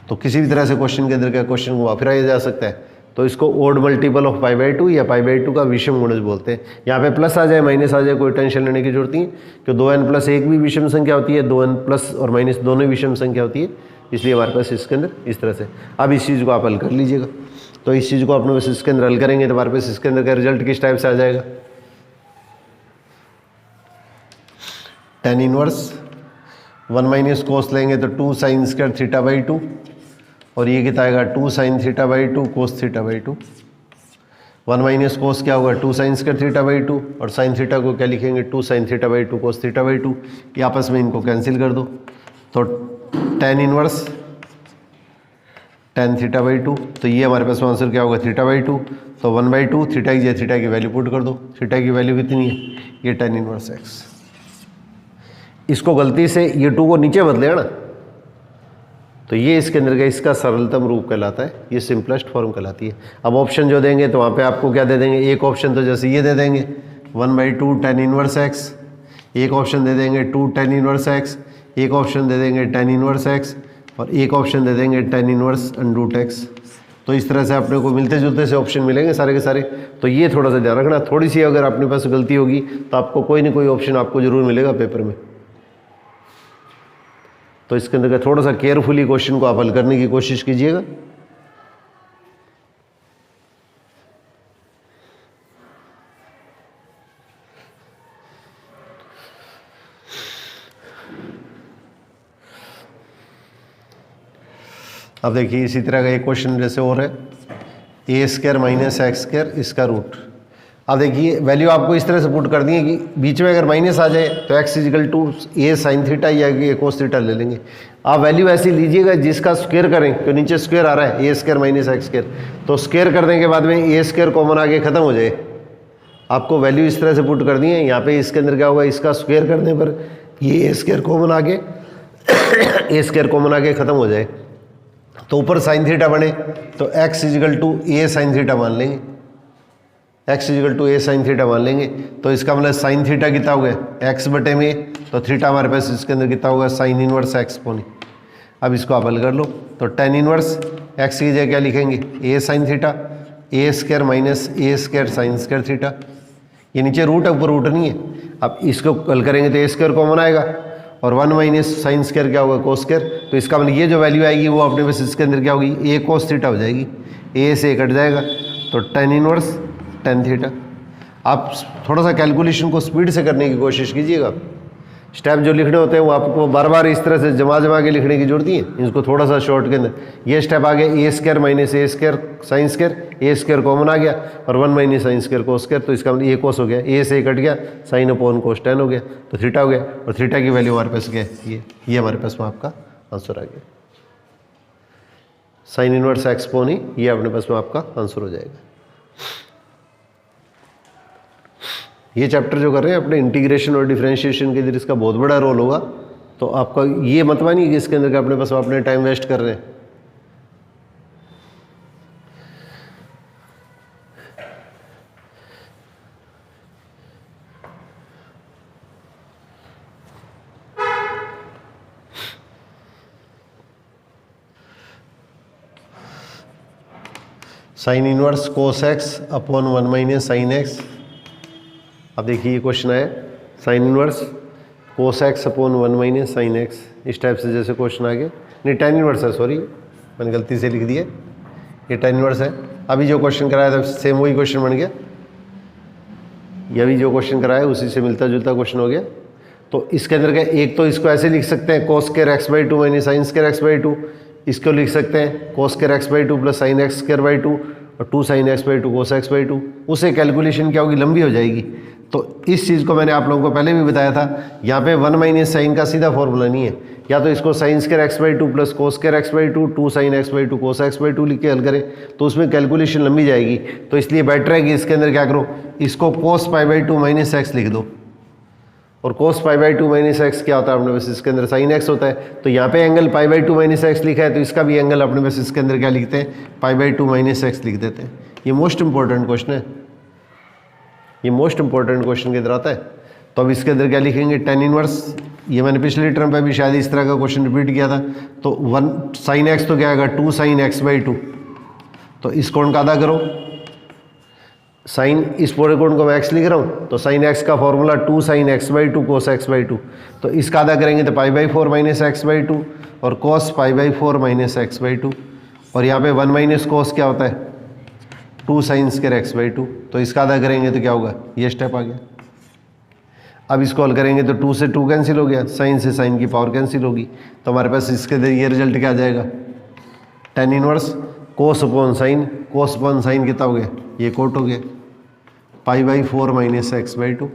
तो किसी भी तरह से क्वेश्चन के अंदर क्या क्वेश्चन को फिराया जा सकता है, तो इसको ओड मल्टीपल ऑफ π/2 या π/2 का विषम गुणज बोलते हैं। यहाँ पे प्लस आ जाए माइनस आ जाए कोई टेंशन लेने की जरूरत नहीं, कि 2n + 1 भी विषम संख्या होती है, 2n प्लस और माइनस दोनों विषम संख्या होती है, इसलिए हमारे पास इसके अंदर इस तरह से। अब इस चीज़ को आप हल कर लीजिएगा। तो इस चीज़ को अपने पास इसके अंदर हल करेंगे तो हमारे पास इसके अंदर का रिजल्ट किस टाइप से आ जाएगा, tan इनवर्स 1 - cos लेंगे तो 2 sin स्क्वायर θ/2, और ये कितना आएगा, 2 sin θ/2 cos θ/2। 1 - cos क्या होगा, 2 sin स्क्वायर θ/2, और sin थीटा को क्या लिखेंगे, 2 sin θ/2 cos θ/2। ये आपस में इनको कैंसिल कर दो, तो tan इनवर्स tan θ/2, तो ये हमारे पास आंसर क्या होगा, θ/2। तो 1/2 थीटा की जगह थीटा की वैल्यू पुट कर दो, थीटा की वैल्यू कितनी है, ये tan इनवर्स x। इसको गलती से ये 2 को नीचे बदलेगा ना, तो ये इसके अंदर का इसका सरलतम रूप कहलाता है, ये सिंपलेस्ट फॉर्म कहलाती है। अब ऑप्शन जो देंगे तो वहाँ पे आपको क्या दे देंगे, एक ऑप्शन तो जैसे ये दे देंगे 1/2 tan इनवर्स x, एक ऑप्शन दे देंगे 2 tan इनवर्स x, एक ऑप्शन दे देंगे tan इनवर्स x, और एक ऑप्शन दे देंगे tan इनवर्स √x। तो इस तरह से अपने को मिलते जुलते से ऑप्शन मिलेंगे सारे के सारे। तो ये थोड़ा सा ध्यान रखना, थोड़ी सी अगर अपने पास गलती होगी तो आपको कोई ना कोई ऑप्शन आपको जरूर मिलेगा पेपर में। तो इसके अंदर का थोड़ा सा केयरफुली क्वेश्चन को आप हल करने की कोशिश कीजिएगा। अब देखिए इसी तरह का एक क्वेश्चन जैसे और है, a² - x² इसका रूट। अब देखिए वैल्यू आपको इस तरह से पुट कर दी है कि बीच में अगर माइनस आ जाए तो x = a sin थीटा या a cos थीटा ले लेंगे। आप वैल्यू ऐसी लीजिएगा जिसका स्क्वायर करें, क्यों नीचे स्क्वायर आ रहा है, a² - x², तो स्क्वायर करने के बाद में a² कॉमन आगे खत्म हो जाए। आपको वैल्यू इस तरह से पुट कर दी है, यहाँ पे इसके अंदर क्या होगा, इसका स्क्वायर करने पर ये a² कॉमन आगे a² कॉमन आगे खत्म हो जाए, तो ऊपर साइन थीटा बने तो x = a sin थीटा मान लेंगे, x = a sin थीटा मान लेंगे। तो इसका मतलब साइन थीटा कितना हो गया, x/में, तो थीटा हमारे पास इसके अंदर कितना होगा, साइन इनवर्स x पोनी। अब इसको आप हल कर लो, तो tan इनवर्स x की जगह क्या लिखेंगे, a sin theta, a² - a² sin square theta. ये नीचे रूट है, ऊपर रूट नहीं है। अब इसको हल करेंगे तो a² कॉमन आएगा, और 1 - sin स्क्वायर क्या होगा, cos स्क्वायर। तो इसका मतलब ये जो वैल्यू आएगी वो अपने पास इसके अंदर क्या होगी, a cos थीटा हो जाएगी, a से कट जाएगा, तो tan इनवर्स tan थीटा। आप थोड़ा सा कैलकुलेशन को स्पीड से करने की कोशिश कीजिएगा। स्टेप जो लिखने होते हैं वो आपको बार बार इस तरह से जमा के लिखने की जरूरत नहीं है, इसको थोड़ा सा शॉर्ट के अंदर। ये स्टेप आ गया ए स्क्वायर माइनस ए स्क्वायर साइन स्क्वायर, ए स्क्वायर कॉमन आ गया और 1 minus sine square cos square, तो इसका मतलब ए कोस हो गया, ए से कट गया, साइन अपॉन कोस टेन हो गया, तो थीटा हो गया। और थीटा की वैल्यू हमारे पास क्या है, ये हमारे पास में आपका आंसर आ गया। साइन इनवर्स एक्स पोन ही ये अपने पास में आपका आंसर हो जाएगा। ये चैप्टर जो कर रहे हैं अपने इंटीग्रेशन और डिफरेंशिएशन के अंदर इसका बहुत बड़ा रोल होगा, तो आपका ये मत मानिए कि इसके अंदर का अपने पास अपने टाइम वेस्ट कर रहे हैं। Sine inverse cos x upon 1 minus sine x. अब देखिए ये क्वेश्चन आया sine inverse cos x upon 1 minus sine x, इस टाइप से जैसे क्वेश्चन आ गया, नहीं टेन इनवर्स है, सॉरी मैंने गलती से लिख दिया, ये टेन इनवर्स है। अभी जो क्वेश्चन कराया था सेम वही क्वेश्चन बन गया, ये अभी जो क्वेश्चन कराया उसी से मिलता जुलता क्वेश्चन हो गया। तो इसके अंदर क्या, एक तो इसको ऐसे लिख सकते हैं cos square x by 2 minus sine square x by 2, इसको लिख सकते हैं cos square x by 2 plus sine x square by 2 और 2 sine x by 2 cos x by 2। उससे कैलकुलेशन क्या होगी, लंबी हो जाएगी। तो इस चीज़ को मैंने आप लोगों को पहले भी बताया था, यहाँ पे 1 माइनस साइन का सीधा फॉर्मूला नहीं है, या तो इसको sine square x by 2 plus cos square x by 2 2 sine x by 2 cos x by 2 लिख के हल करें, तो उसमें कैलकुलेशन लंबी जाएगी। तो इसलिए बेटर है कि इसके अंदर क्या करो, इसको कोस पाई बाई 2 माइनस एक्स लिख दो, और cos pi by 2 minus x क्या होता है अपने पास, इसके अंदर साइन एक्स होता है, तो यहाँ पे angle pi by 2 minus x लिखा है, तो इसका भी एंगल अपने पास इसके अंदर क्या लिखते हैं, पाई बाई 2 माइनस एक्स लिख देते हैं। ये मोस्ट इंपॉर्टेंट क्वेश्चन है, ये मोस्ट इंपॉर्टेंट क्वेश्चन के अंदर आता है। तो अब इसके अंदर क्या लिखेंगे, टेन इनवर्स, ये मैंने पिछले टर्म पे भी शायद इस तरह का क्वेश्चन रिपीट किया था। तो 1 साइन एक्स तो क्या आएगा 2 साइन एक्स बाई 2, तो इस कोण का आधा करो, साइन इस पूरे कोण को मैं एक्स लिख रहा हूँ, तो साइन एक्स का formula 2 sine x by 2 cos x by 2, तो इसका आधा करेंगे तो pi by 4 minus x by 2 और cos pi by 4 minus x by 2, और यहाँ पे 1 माइनस कोस क्या होता है 2 साइन स्क्वायर एक्स बाई 2, तो इसका आधा करेंगे तो क्या होगा, ये स्टेप आ गया। अब इसको हल करेंगे तो 2 से 2 कैंसिल हो गया, साइन से साइन की पावर कैंसिल होगी, तो हमारे पास इसके अंदर ये रिजल्ट क्या आ जाएगा, टेन इनवर्स कोस अपॉन साइन, कोस अपॉन साइन कितना हो गया, ये कोट हो गया, पाई by 4 minus x by 2,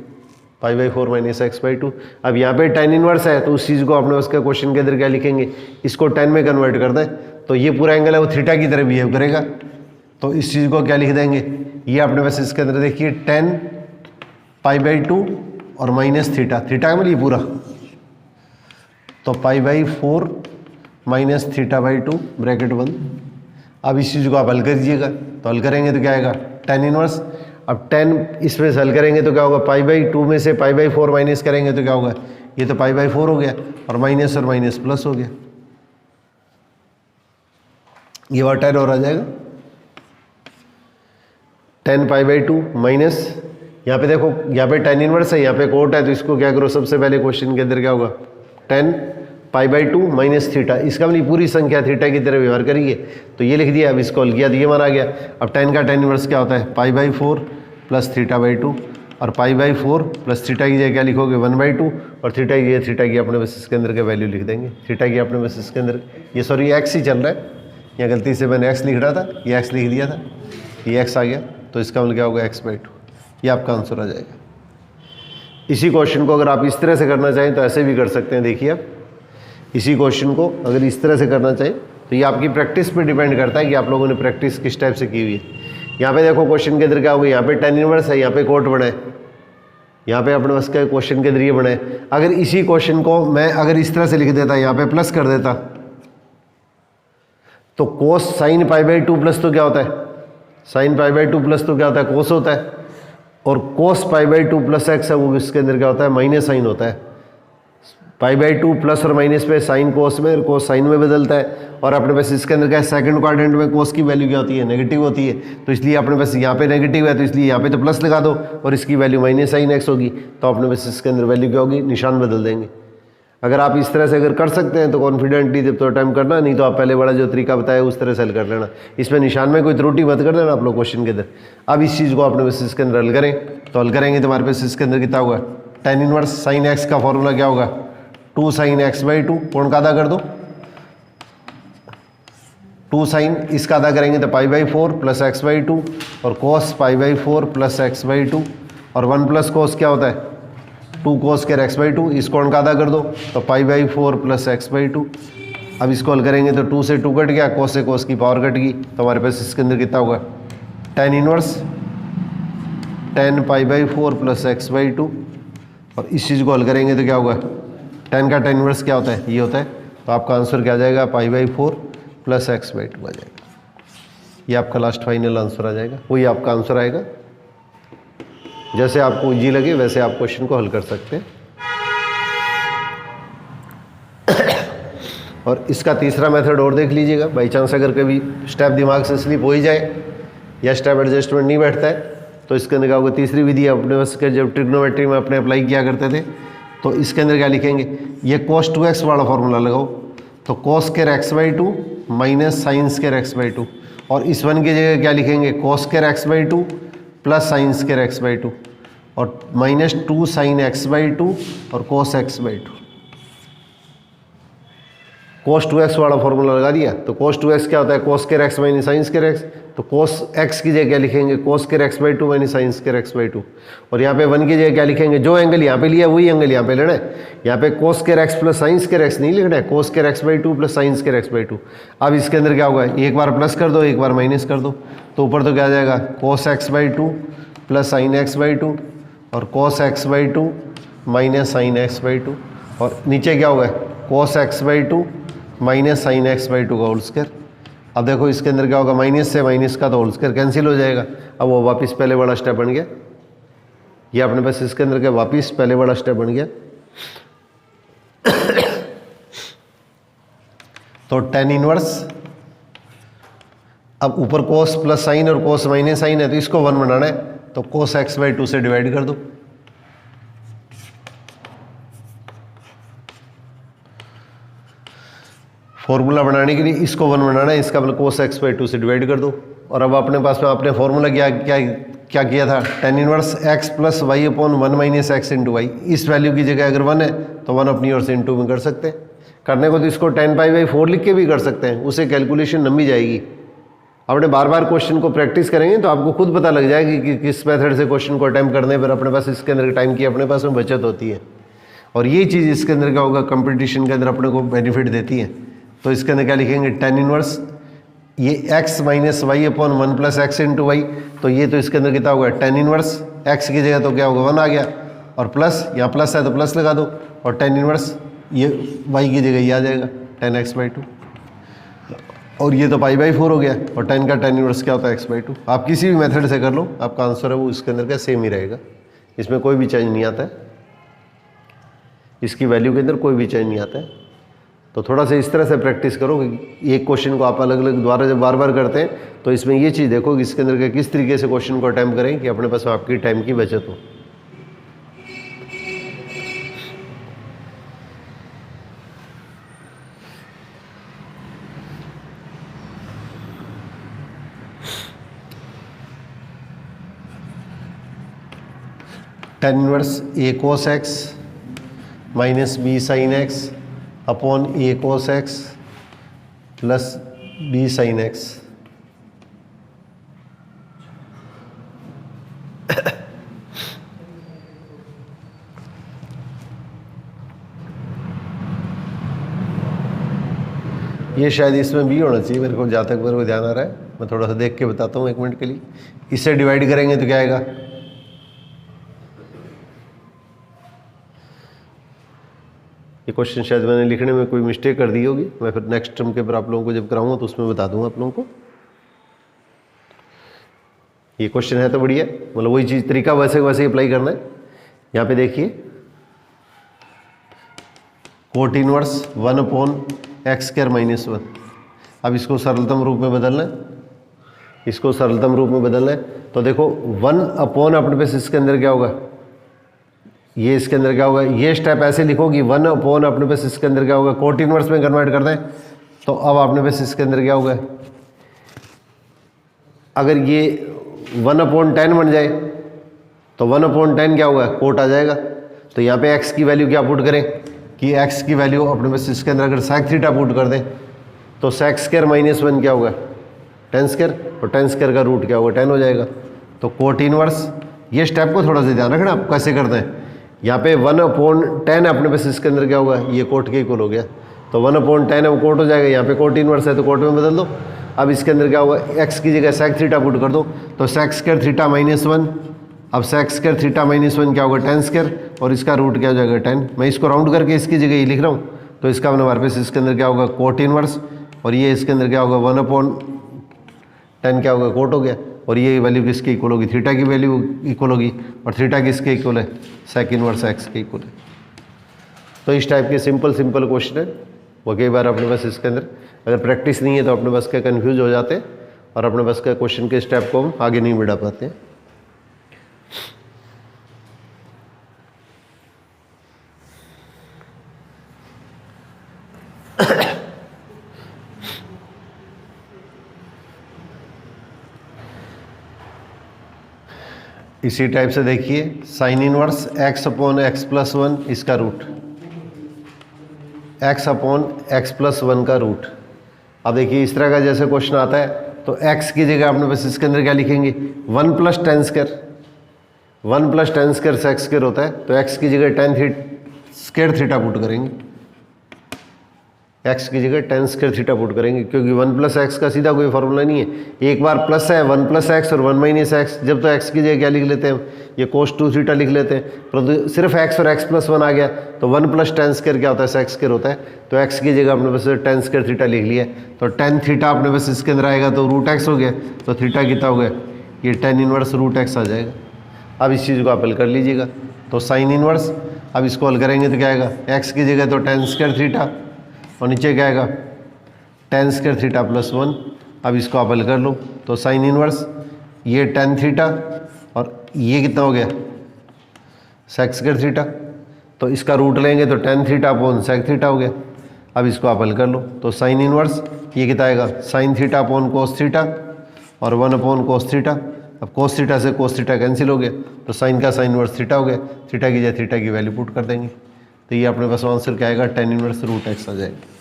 pi by 4 minus x by 2। अब यहाँ पे टेन इनवर्स है, तो उस चीज़ को अपने उसके क्वेश्चन के अंदर क्या लिखेंगे, इसको 10 में कन्वर्ट कर दें, तो ये पूरा एंगल है वो थीटा की तरह बिहेव करेगा, तो इस चीज़ को क्या लिख देंगे, ये अपने पास इसके अंदर देखिए 10 पाई बाई 2 और माइनस थीटा, थीटा का मतलब ये पूरा, तो pi by 4 minus theta by 2 bracket 1। अब इस चीज़ को आप हल कर दीजिएगा, तो हल करेंगे तो क्या आएगा, टेन इनवर्स। अब 10 इसमें से हल करेंगे तो क्या होगा, पाई बाई 2 में से पाई बाई 4 माइनस करेंगे तो क्या होगा, ये तो पाई बाई 4 हो गया, और माइनस प्लस हो गया, ये वाला 10 और आ जाएगा, 10 पाई बाई 2 माइनस, यहाँ पे देखो यहाँ पे टेन इनवर्स है, यहाँ पे कोट है, तो इसको क्या करो, सबसे पहले क्वेश्चन के अंदर क्या होगा, 10 पाई बाई 2 माइनस थीटा, इसका मतलब पूरी संख्या थीटा की तरह व्यवहार करिए, तो ये लिख दिया। अब इसको हल किया तो ये मान आ गया। अब 10 का टेन इनवर्स क्या होता है, पाई बाई 4 प्लस थीटा बाई 2, और पाई बाई 4 प्लस थीटा की जगह क्या लिखोगे 1 बाई 2, और थीटा की अपने बस इसके अंदर का वैल्यू लिख देंगे, थीटा की अपने बस इसके अंदर, ये सॉरी एक्स ही चल रहा है, यहाँ गलती से मैंने एक्स लिख रहा था, ये एक्स लिख दिया था, ये एक्स आ गया, तो इसका मतलब क्या होगा एक्स बाई 2, ये आपका आंसर आ जाएगा। इसी क्वेश्चन को अगर आप इस तरह से करना चाहें तो ऐसे भी कर सकते हैं। देखिए आप इसी क्वेश्चन को अगर इस तरह से करना चाहें तो ये आपकी प्रैक्टिस पे डिपेंड करता है कि आप लोगों ने प्रैक्टिस किस टाइप से की हुई है। यहाँ पे देखो क्वेश्चन के अंदर क्या होगा, यहाँ पे टेन इनवर्स है, यहाँ पे कोट बना है, यहाँ पे अपने बस के क्वेश्चन के अंदर ये बना है। अगर इसी क्वेश्चन को मैं अगर इस तरह से लिख देता, यहाँ पे प्लस कर देता, तो कोस साइन पाई बाई 2 प्लस तो क्या होता है, साइन पाई बाई 2 प्लस तो क्या होता है, कोस होता है, और cos pi by 2 plus x है वो इसके अंदर क्या होता है, माइनस साइन होता है। पाई बाई 2 प्लस और माइनस पे साइन कोस में और कोस साइन में बदलता है, और अपने पास इसके अंदर क्या है, सेकंड क्वाड्रेंट में कोस की वैल्यू क्या होती है, नेगेटिव होती है, तो इसलिए अपने पास यहाँ पे नेगेटिव है, तो इसलिए यहाँ पे तो प्लस लगा दो और इसकी वैल्यू माइनस साइन एक्स होगी, तो अपने पास इसके अंदर वैल्यू क्या होगी, निशान बदल देंगे। अगर आप इस तरह से अगर कर सकते हैं तो कॉन्फिडेंटली जब तो अटैम्प्ट करना, नहीं तो आप पहले वाला जो तरीका बताया उस तरह से हल कर लेना। इसमें निशान में कोई त्रुटि मत कर देना आप लोग क्वेश्चन के अंदर। अब इस चीज़ को आपने बस इसके अंदर हल करें, तो हल करेंगे तो हमारे पास इसके अंदर कितना होगा, tan इनवर्स साइन एक्स का फॉर्मूला क्या होगा, 2 sin x/2, पूर्ण का आधा कर दो, 2 sin इसका आधा करेंगे तो π/4 प्लस x/2 और cos π/4 प्लस x/2 और 1 प्लस cos क्या होता है 2 cos के x/2, इस कोण का आधा कर दो तो π/4 प्लस x/2। अब इसको हल करेंगे तो 2 से 2 कट गया, cos से cos की पावर कट गई, तो हमारे पास इसके अंदर कितना होगा tan inverse tan π/4 plus x/2 और इस चीज़ को हल करेंगे तो क्या होगा, tan का tan इनवर्स क्या होता है, ये होता है, तो आपका आंसर क्या आ जाएगा π/4 प्लस x/2 आ जाएगा। ये आपका लास्ट फाइनल आंसर आ जाएगा, वही आपका आंसर आएगा। जैसे आपको इजी लगे वैसे आप क्वेश्चन को हल कर सकते हैं। और इसका तीसरा मेथड और देख लीजिएगा, बाई चांस अगर कभी स्टेप दिमाग से स्लिप हो ही जाए या स्टेप एडजस्टमेंट नहीं बैठता है तो इसके अंदर क्या होगा, तीसरी विधि अपने बस के जब ट्रिग्नोमेट्री में अपने अप्लाई किया करते थे तो इसके अंदर क्या लिखेंगे, ये cos 2x वाला फॉर्मूला लगाओ, तो cos के x/2 माइनस साइंस के x/2 और इस 1 की जगह क्या लिखेंगे, cos के x/2 प्लस साइंस के x/2 और माइनस 2 sin x/2 और cos x/2। cos 2x वाला फॉर्मूला लगा दिया, तो cos 2x क्या होता है, cos के x माइनस साइंस के x, तो cos x की जगह क्या लिखेंगे, cos के x/2 माइनस साइंस के x/2 और यहाँ पे 1 की जगह क्या लिखेंगे, जो एंगल यहाँ पे लिया वही एंगल यहाँ पे लेना है। यहाँ पे cos के x प्लस साइंस के x नहीं लिखना है, cos के x/2 प्लस साइंस के x/2। अब इसके अंदर क्या होगा, एक बार प्लस कर दो एक बार माइनस कर दो, तो ऊपर तो क्या आ जाएगा cos x/2 plus sign x/2 और cos x/2 minus sign x/2 और नीचे क्या होगा cos x/2 minus sign x/2 का होल स्क्वायर। अब देखो इसके अंदर क्या होगा, माइनस से माइनस का तो होल स्क्वायर कैंसिल हो जाएगा। अब वो वापस पहले वाला स्टेप बन गया, ये अपने पास इसके अंदर क्या वापस पहले वाला स्टेप बन गया। तो tan इनवर्स, अब ऊपर cos प्लस साइन और cos माइनस साइन है तो इसको 1 बनाना है, तो cos x/2 से डिवाइड कर दो। फॉर्मूला बनाने के लिए इसको 1 बनाना है, इसका मतलब cos x/2 से डिवाइड कर दो। और अब अपने पास में आपने फॉर्मूला क्या किया था, tan inverse x plus y upon 1 minus x into y. इस वैल्यू की जगह अगर 1 है तो 1 अपनी ओर से इंटू में कर सकते हैं। करने को तो इसको tan π/4 लिख के भी कर सकते हैं, उससे कैलकुलेशन लंबी जाएगी। अपने बार बार क्वेश्चन को प्रैक्टिस करेंगे तो आपको खुद पता लग जाएगी कि किस मेथड से क्वेश्चन को अटैम्प्ट करने पर अपने पास इसके अंदर टाइम की अपने पास में बचत होती है। और ये चीज़ इसके अंदर क्या होगा, कंपटीशन के अंदर अपने को बेनिफिट देती है। तो इसके अंदर क्या लिखेंगे, tan इनवर्स ये x minus y upon 1 plus x into y, तो ये तो इसके अंदर कितना होगा tan इनवर्स x की जगह तो क्या होगा 1 आ गया और प्लस यहाँ प्लस है तो प्लस लगा दो और tan इनवर्स ये y की जगह ये आ जाएगा tan x/2 और ये तो π/4 हो गया और tan का tan इनवर्स क्या होता है x/2। आप किसी भी मेथड से कर लो, आपका आंसर है वो इसके अंदर का सेम ही रहेगा, इसमें कोई भी चेंज नहीं आता है, इसकी वैल्यू के अंदर कोई भी चेंज नहीं आता है। तो थोड़ा सा इस तरह से प्रैक्टिस करो कि एक क्वेश्चन को आप अलग अलग द्वारा जब बार बार करते हैं तो इसमें ये चीज़ देखो कि इसके अंदर के किस तरीके से क्वेश्चन को अटैम्प्ट करें कि अपने पास आपकी टाइम की बचत हो। tan inverse a cos x minus b sin x upon a cos x plus b sin x। ये शायद इसमें भी होना चाहिए, मेरे को जहाँ तक मेरे को ध्यान आ रहा है, मैं थोड़ा सा देख के बताता हूँ 1 मिनट के लिए। इससे डिवाइड करेंगे तो क्या आएगा, ये क्वेश्चन शायद मैंने लिखने में कोई मिस्टेक कर दी होगी, मैं फिर नेक्स्ट टर्म के ऊपर आप लोगों को जब कराऊंगा तो उसमें बता दूंगा आप लोगों को। ये क्वेश्चन है तो बढ़िया, मतलब वही चीज़ तरीका वैसे वैसे अप्लाई करना है। यहाँ पे देखिए cot inverse 1 upon x square minus 1। अब इसको सरलतम रूप में बदलना है, इसको सरलतम रूप में बदलना है। तो देखो 1 अपॉन अपने पास इसके अंदर क्या होगा ये इसके अंदर क्या होगा, ये स्टेप ऐसे लिखो कि 1 अपॉन अपने पास इसके अंदर क्या होगा, कोट इनवर्स में कन्वर्ट कर दें। तो अब अपने पास इसके अंदर क्या होगा, अगर ये 1/10 बन जाए तो 1/10 क्या होगा, कोट आ जाएगा। तो यहाँ पे x की वैल्यू क्या पुट करें कि x की वैल्यू अपने पास इसके अंदर अगर sec थीटा पुट कर दें तो sec स्क्वायर -1 क्या होगा, tan स्क्वायर, और tan स्क्वायर का रूट क्या होगा, 10 हो जाएगा। तो कोट इनवर्स, ये स्टेप को थोड़ा सा ध्यान रखना आप कैसे करते हैं। यहाँ पे 1/10 अपने पास इसके अंदर क्या होगा, ये कोट के इक्वल हो गया। तो 1/10 अब कोट हो जाएगा, यहाँ पे कोट इनवर्स है तो कोट में बदल दो। अब इसके अंदर क्या होगा, x की जगह sec थीटा पुट कर दो। तो sec स्क्वायर थीटा -1, अब sec स्क्वायर थीटा -1 क्या होगा, tan स्क्वायर, और इसका रूट क्या हो जाएगा, 10। मैं इसको राउंड करके इसकी जगह ये लिख रहा हूँ। तो इसका हमारे पास इसके अंदर क्या होगा, कोट इनवर्स, और ये इसके अंदर क्या होगा 1/10 क्या होगा, कोट हो गया। और ये वैल्यू किसके इक्वल होगी, थीटा की वैल्यू इक्वल होगी, और थीटा किसके इक्वल है, sec इनवर्स x के इक्वल है। तो इस टाइप के सिंपल क्वेश्चन है वो कई बार अपने पास इसके अंदर अगर प्रैक्टिस नहीं है तो अपने पास क्या कन्फ्यूज हो जाते हैं, और अपने पास क्या क्वेश्चन के स्टेप को हम आगे नहीं बढ़ा पाते हैं। इसी टाइप से देखिए साइन इनवर्स x/x+1 इसका रूट, x/x+1 का रूट। अब देखिए इस तरह का जैसे क्वेश्चन आता है तो x की जगह आपने बस इसके अंदर क्या लिखेंगे, 1 + tan square, 1 + tan square sec square होता है। तो x की जगह tan स्क्वायर थीटा पुट करेंगे, x की जगह tan स्क्वायर थीटा पुट करेंगे, क्योंकि 1 + x का सीधा कोई फॉर्मूला नहीं है। एक बार प्लस है 1 + x और 1 - x, जब तो x की जगह क्या लिख लेते हैं, ये cos 2 थीटा लिख लेते हैं। परंतु सिर्फ x और x+1 आ गया तो 1 + tan स्क्वायर क्या होता है, sec स्क्वायर होता है। तो x की जगह आपने बस tan स्क्वायर थीटा लिख लिया। तो tan थीटा आपने बस इसके अंदर आएगा तो √x हो गया। तो थीटा कितना हो गया, ये tan इनवर्स √x आ जाएगा। अब इस चीज़ को आप हल कर लीजिएगा। तो साइन इनवर्स, अब इसको हल करेंगे तो क्या आएगा, x की जगह तो tan स्क्वायर थीटा, और नीचे क्या आएगा tan स्क्वायर थीटा +1। अब इसको आप हल कर लो। तो साइन इनवर्स ये tan थीटा, और ये कितना हो गया, sec स्क्वायर थीटा। तो इसका रूट लेंगे तो tan theta upon sec theta हो गया। अब इसको आप हल कर लो। तो साइन इनवर्स ये कितना आएगा, sin theta upon cos theta, और 1/cos थीटा। अब cos थीटा से cos थीटा कैंसिल हो गया, तो साइन का साइन इनवर्स थीटा हो गया। थीटा की जगह थीटा की वैल्यू पुट कर देंगे। तो ये अपने पास आंसर क्या आएगा, tan इनवर्स √x आ जाएगा।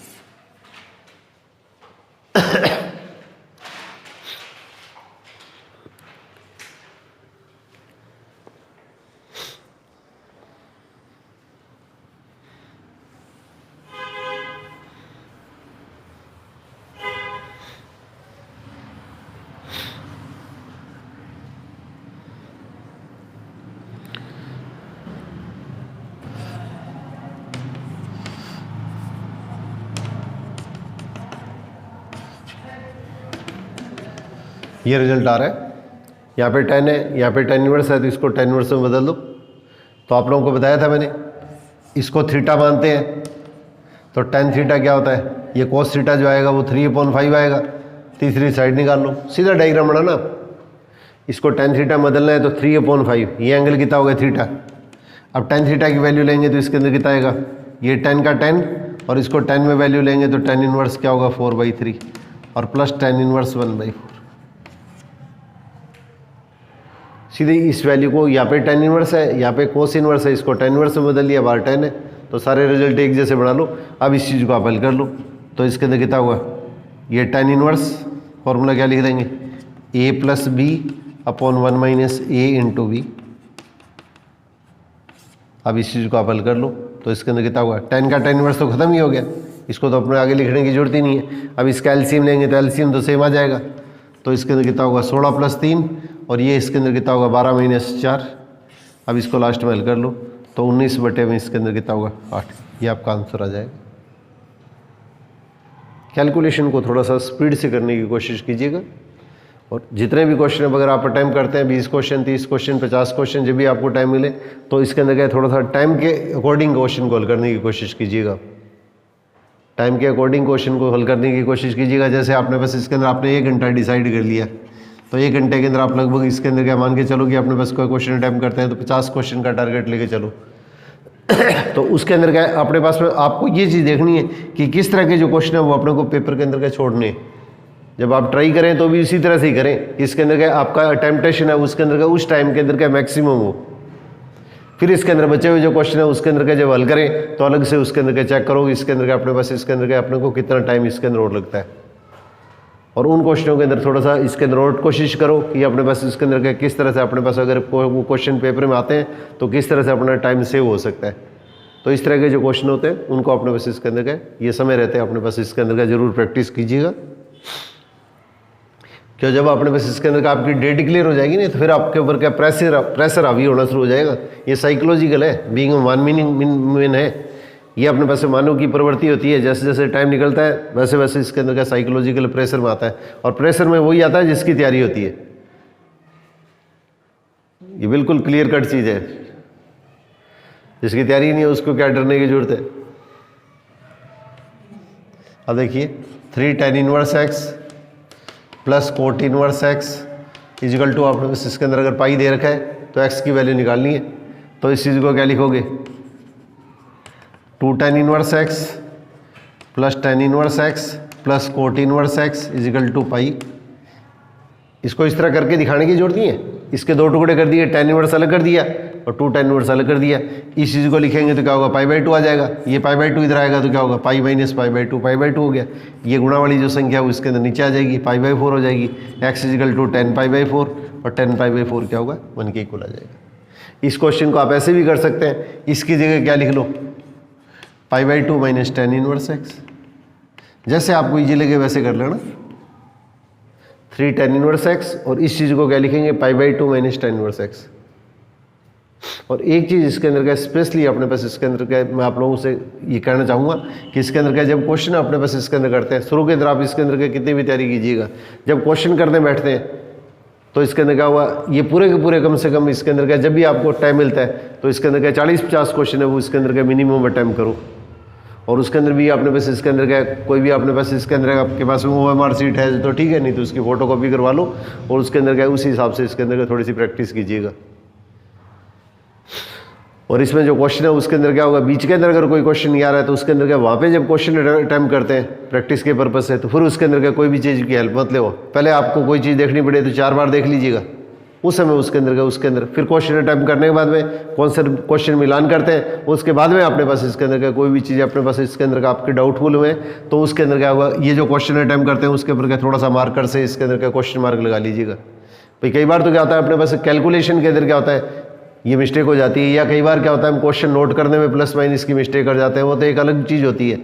ये रिजल्ट आ रहा है, यहाँ पे 10 है, यहाँ पे tan इनवर्स है, तो इसको tan इनवर्स में बदल दो। तो आप लोगों को बताया था मैंने, इसको थीटा मानते हैं तो tan थीटा क्या होता है, ये cos थीटा जो आएगा वो 3/5 आएगा। तीसरी साइड निकाल लो, सीधा डायग्राम बनाना। इसको tan थीटा बदलना है तो 3/5, ये एंगल कितना होगा, थीटा। अब tan थीटा की वैल्यू लेंगे तो इसके अंदर कितना आएगा, ये tan का tan, और इसको tan में वैल्यू लेंगे तो tan इनवर्स क्या होगा 4/3, और प्लस tan इनवर्स 1/4। सीधे इस वैल्यू को यहाँ पे tan इनवर्स है, यहाँ पे cos इनवर्स है, इसको tan इनवर्स में बदल लिया, बाहर tan है। तो सारे रिजल्ट एक जैसे बना लो। अब इस चीज़ को आप हल कर लो। तो इसके अंदर कितना हुआ, ये tan इनवर्स फॉर्मूला क्या लिख देंगे, a + b/1 - a × b। अब इस चीज़ को आप हल कर लो। तो इसके अंदर कितना हुआ, tan का tan इनवर्स तो खत्म ही हो गया, इसको तो अपने आगे लिखने की जरूरत ही नहीं है। अब इसका एलसीएम लेंगे तो एलसीएम तो सेम आ जाएगा। तो इसके अंदर कितना होगा 16 + 3, और ये इसके अंदर कितना होगा 12 - 4। अब इसको लास्ट में हल कर लो तो 19 में इसके अंदर कितना होगा 8। ये आपका आंसर आ जाएगा। कैलकुलेशन को थोड़ा सा स्पीड से करने की कोशिश कीजिएगा, और जितने भी क्वेश्चन अगर आप अटैम्प्ट करते हैं 20 क्वेश्चन, 30 क्वेश्चन, 50 क्वेश्चन, जब भी आपको टाइम मिले तो इसके अंदर क्या थोड़ा सा टाइम के अकॉर्डिंग क्वेश्चन को हल करने की कोशिश कीजिएगा। टाइम के अकॉर्डिंग क्वेश्चन को हल करने की कोशिश कीजिएगा। जैसे आपने बस इसके अंदर आपने 1 घंटा डिसाइड कर लिया, तो 1 घंटे के अंदर आप लगभग इसके अंदर क्या मान के चलो कि आपने बस कोई क्वेश्चन अटैम्प्ट करते हैं तो 50 क्वेश्चन का टारगेट लेके चलो। तो उसके अंदर क्या है अपने पास में आपको ये चीज़ देखनी है कि किस तरह के जो क्वेश्चन है वो अपने को पेपर के अंदर क्या छोड़ने हैं। जब आप ट्राई करें तो भी इसी तरह से ही करें, इसके अंदर क्या आपका टेम्पटेशन है उसके अंदर का उस टाइम के अंदर क्या मैक्सिमम हो। फिर इसके अंदर बचे हुए जो क्वेश्चन है उसके अंदर का जब हल करें तो अलग से उसके अंदर का चेक करो इसके अंदर का अपने पास इसके अंदर का अपने को कितना टाइम इसके अंदर और लगता है, और उन क्वेश्चनों के अंदर थोड़ा सा इसके अंदर और कोशिश करो कि अपने पास इसके अंदर का किस तरह से अपने पास अगर वो क्वेश्चन पेपर में आते हैं तो किस तरह से अपना टाइम सेव हो सकता है। तो इस तरह के जो क्वेश्चन होते हैं उनको अपने पास इसके अंदर का ये समय रहते हैं अपने पास इसके अंदर का जरूर प्रैक्टिस कीजिएगा। क्यों जब अपने पास इसके अंदर का आपकी डेट क्लियर हो जाएगी ना तो फिर आपके ऊपर क्या प्रेशर हावी होना शुरू हो जाएगा। ये साइकोलॉजिकल है, बीइंग वन मीनिंग है, ये अपने पास मानव की प्रवृत्ति होती है। जैसे जैसे टाइम निकलता है वैसे वैसे इसके अंदर का साइकोलॉजिकल प्रेशर में आता है, और प्रेशर में वही आता है जिसकी तैयारी होती है। ये बिल्कुल क्लियर कट चीज़ है, जिसकी तैयारी नहीं है उसको क्या डरने की जरूरत है। अब देखिए 3 tan inverse x plus cot inverse x equal to आपने बस इसके अंदर अगर पाई दे रखा है तो x की वैल्यू निकालनी है, तो इस चीज़ को क्या लिखोगे 2 tan inverse x plus tan inverse x plus cot inverse x equal to pi. इसको इस तरह करके दिखाने की जरूरत नहीं है, इसके 2 टुकड़े कर दिए, tan इनवर्स अलग कर दिया और 2 tan इनवर्स अलग कर दिया। इस चीज़ को लिखेंगे तो क्या होगा π/2 आ जाएगा, ये π/2 इधर आएगा तो क्या होगा पाई माइनस π/2 π/2 हो गया। ये गुणा वाली जो संख्या है उसके अंदर नीचे आ जाएगी, π/4 हो जाएगी। x इजिकल टू 10 π/4 और 10 π/4 क्या होगा 1 के इक्वल आ जाएगा। इस क्वेश्चन को आप ऐसे भी कर सकते हैं, इसकी जगह क्या लिख लो π/2 माइनस tan इनवर्स x। जैसे आपको इजी लगे वैसे कर लेना, 3 tan इनवर्स x और इस चीज़ को क्या लिखेंगे π/2 माइनस tan इनवर्स x। और एक चीज़ इसके अंदर का स्पेशली अपने पास इसके अंदर का मैं आप लोगों से ये कहना चाहूँगा कि इसके अंदर का जब क्वेश्चन अपने पास इसके अंदर करते हैं शुरू के अंदर आप इसके अंदर के कितनी भी तैयारी कीजिएगा, जब क्वेश्चन करने बैठते हैं तो इसके अंदर क्या हुआ ये पूरे के पूरे कम से कम इसके अंदर का जब भी आपको टाइम मिलता है तो इसके अंदर का 40-50 क्वेश्चन है वो इसके अंदर का मिनिमम अटैम्प्ट करो। और उसके अंदर भी आपने पास इसके अंदर का कोई भी अपने पास इसके अंदर आपके पास OMR सीट है तो ठीक है, नहीं तो उसकी फ़ोटो कॉपी करवा लो और उसके अंदर क्या उसी हिसाब से इसके अंदर का थोड़ी सी प्रैक्टिस कीजिएगा। और इसमें जो क्वेश्चन है उसके अंदर क्या होगा बीच के अंदर अगर कोई क्वेश्चन नहीं आ रहा है तो उसके अंदर क्या वहाँ पे जब क्वेश्चन अटैम्प्ट करते हैं प्रैक्टिस के पर्पज़ से तो फिर उसके अंदर क्या कोई भी चीज़ की हेल्प मत ले। पहले आपको कोई चीज़ देखनी पड़े तो 4 बार देख लीजिएगा, उस समय उसके अंदर फिर क्वेश्चन अटैम्प्ट करने के बाद में कौन सा क्वेश्चन मिलान करते हैं, उसके बाद में अपने पास इसके अंदर का कोई भी चीज़ अपने पास इसके अंदर का आपके डाउटफुल हुए तो उसके अंदर क्या होगा ये जो क्वेश्चन अटैम्प्ट करते हैं उसके ऊपर क्या थोड़ा सा मार्कर से इसके अंदर का क्वेश्चन मार्क लगा लीजिएगा। भाई कई बार तो क्या होता है अपने पास कैलकुलेशन के अंदर क्या होता है ये मिस्टेक हो जाती है, या कई बार क्या होता है हम क्वेश्चन नोट करने में प्लस माइनस की मिस्टेक कर जाते हैं, वो तो एक अलग चीज़ होती है।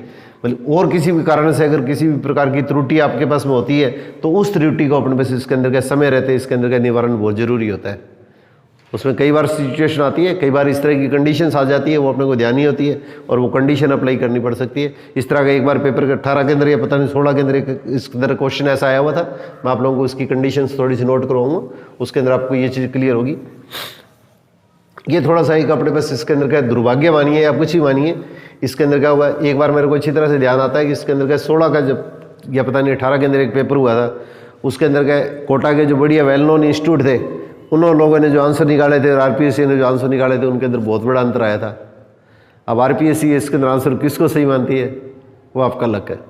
मतलब और किसी भी कारण से अगर किसी भी प्रकार की त्रुटि आपके पास में होती है तो उस त्रुटि को अपने पास इसके अंदर का समय रहते इसके अंदर का निवारण बहुत ज़रूरी होता है। उसमें कई बार सिचुएशन आती है, कई बार इस तरह की कंडीशंस आ जाती है वो अपने को ध्यान नहीं होती है और वो कंडीशन अप्लाई करनी पड़ सकती है। इस तरह का एक बार पेपर के 18 के अंदर या पता नहीं 16 के अंदर इस अंदर क्वेश्चन ऐसा आया हुआ था, मैं आप लोगों को उसकी कंडीशंस थोड़ी सी नोट करवाऊँगा, उसके अंदर आपको ये चीज़ क्लियर होगी। ये थोड़ा सा एक अपने पास इसके अंदर का दुर्भाग्य मानिए या कुछ ही मानिए, इसके अंदर क्या हुआ एक बार मेरे को अच्छी तरह से ध्यान आता है कि इसके अंदर का 16 का जब या पता नहीं 18 के अंदर एक पेपर हुआ था, उसके अंदर का कोटा के जो बढ़िया वेल नोन इंस्टीट्यूट थे उन लोगों ने जो आंसर निकाले थे और RPSC ने जो आंसर निकाले थे उनके अंदर बहुत बड़ा अंतर आया था। अब RPSC इसके अंदर आंसर किसको सही मानती है वो आपका लक है।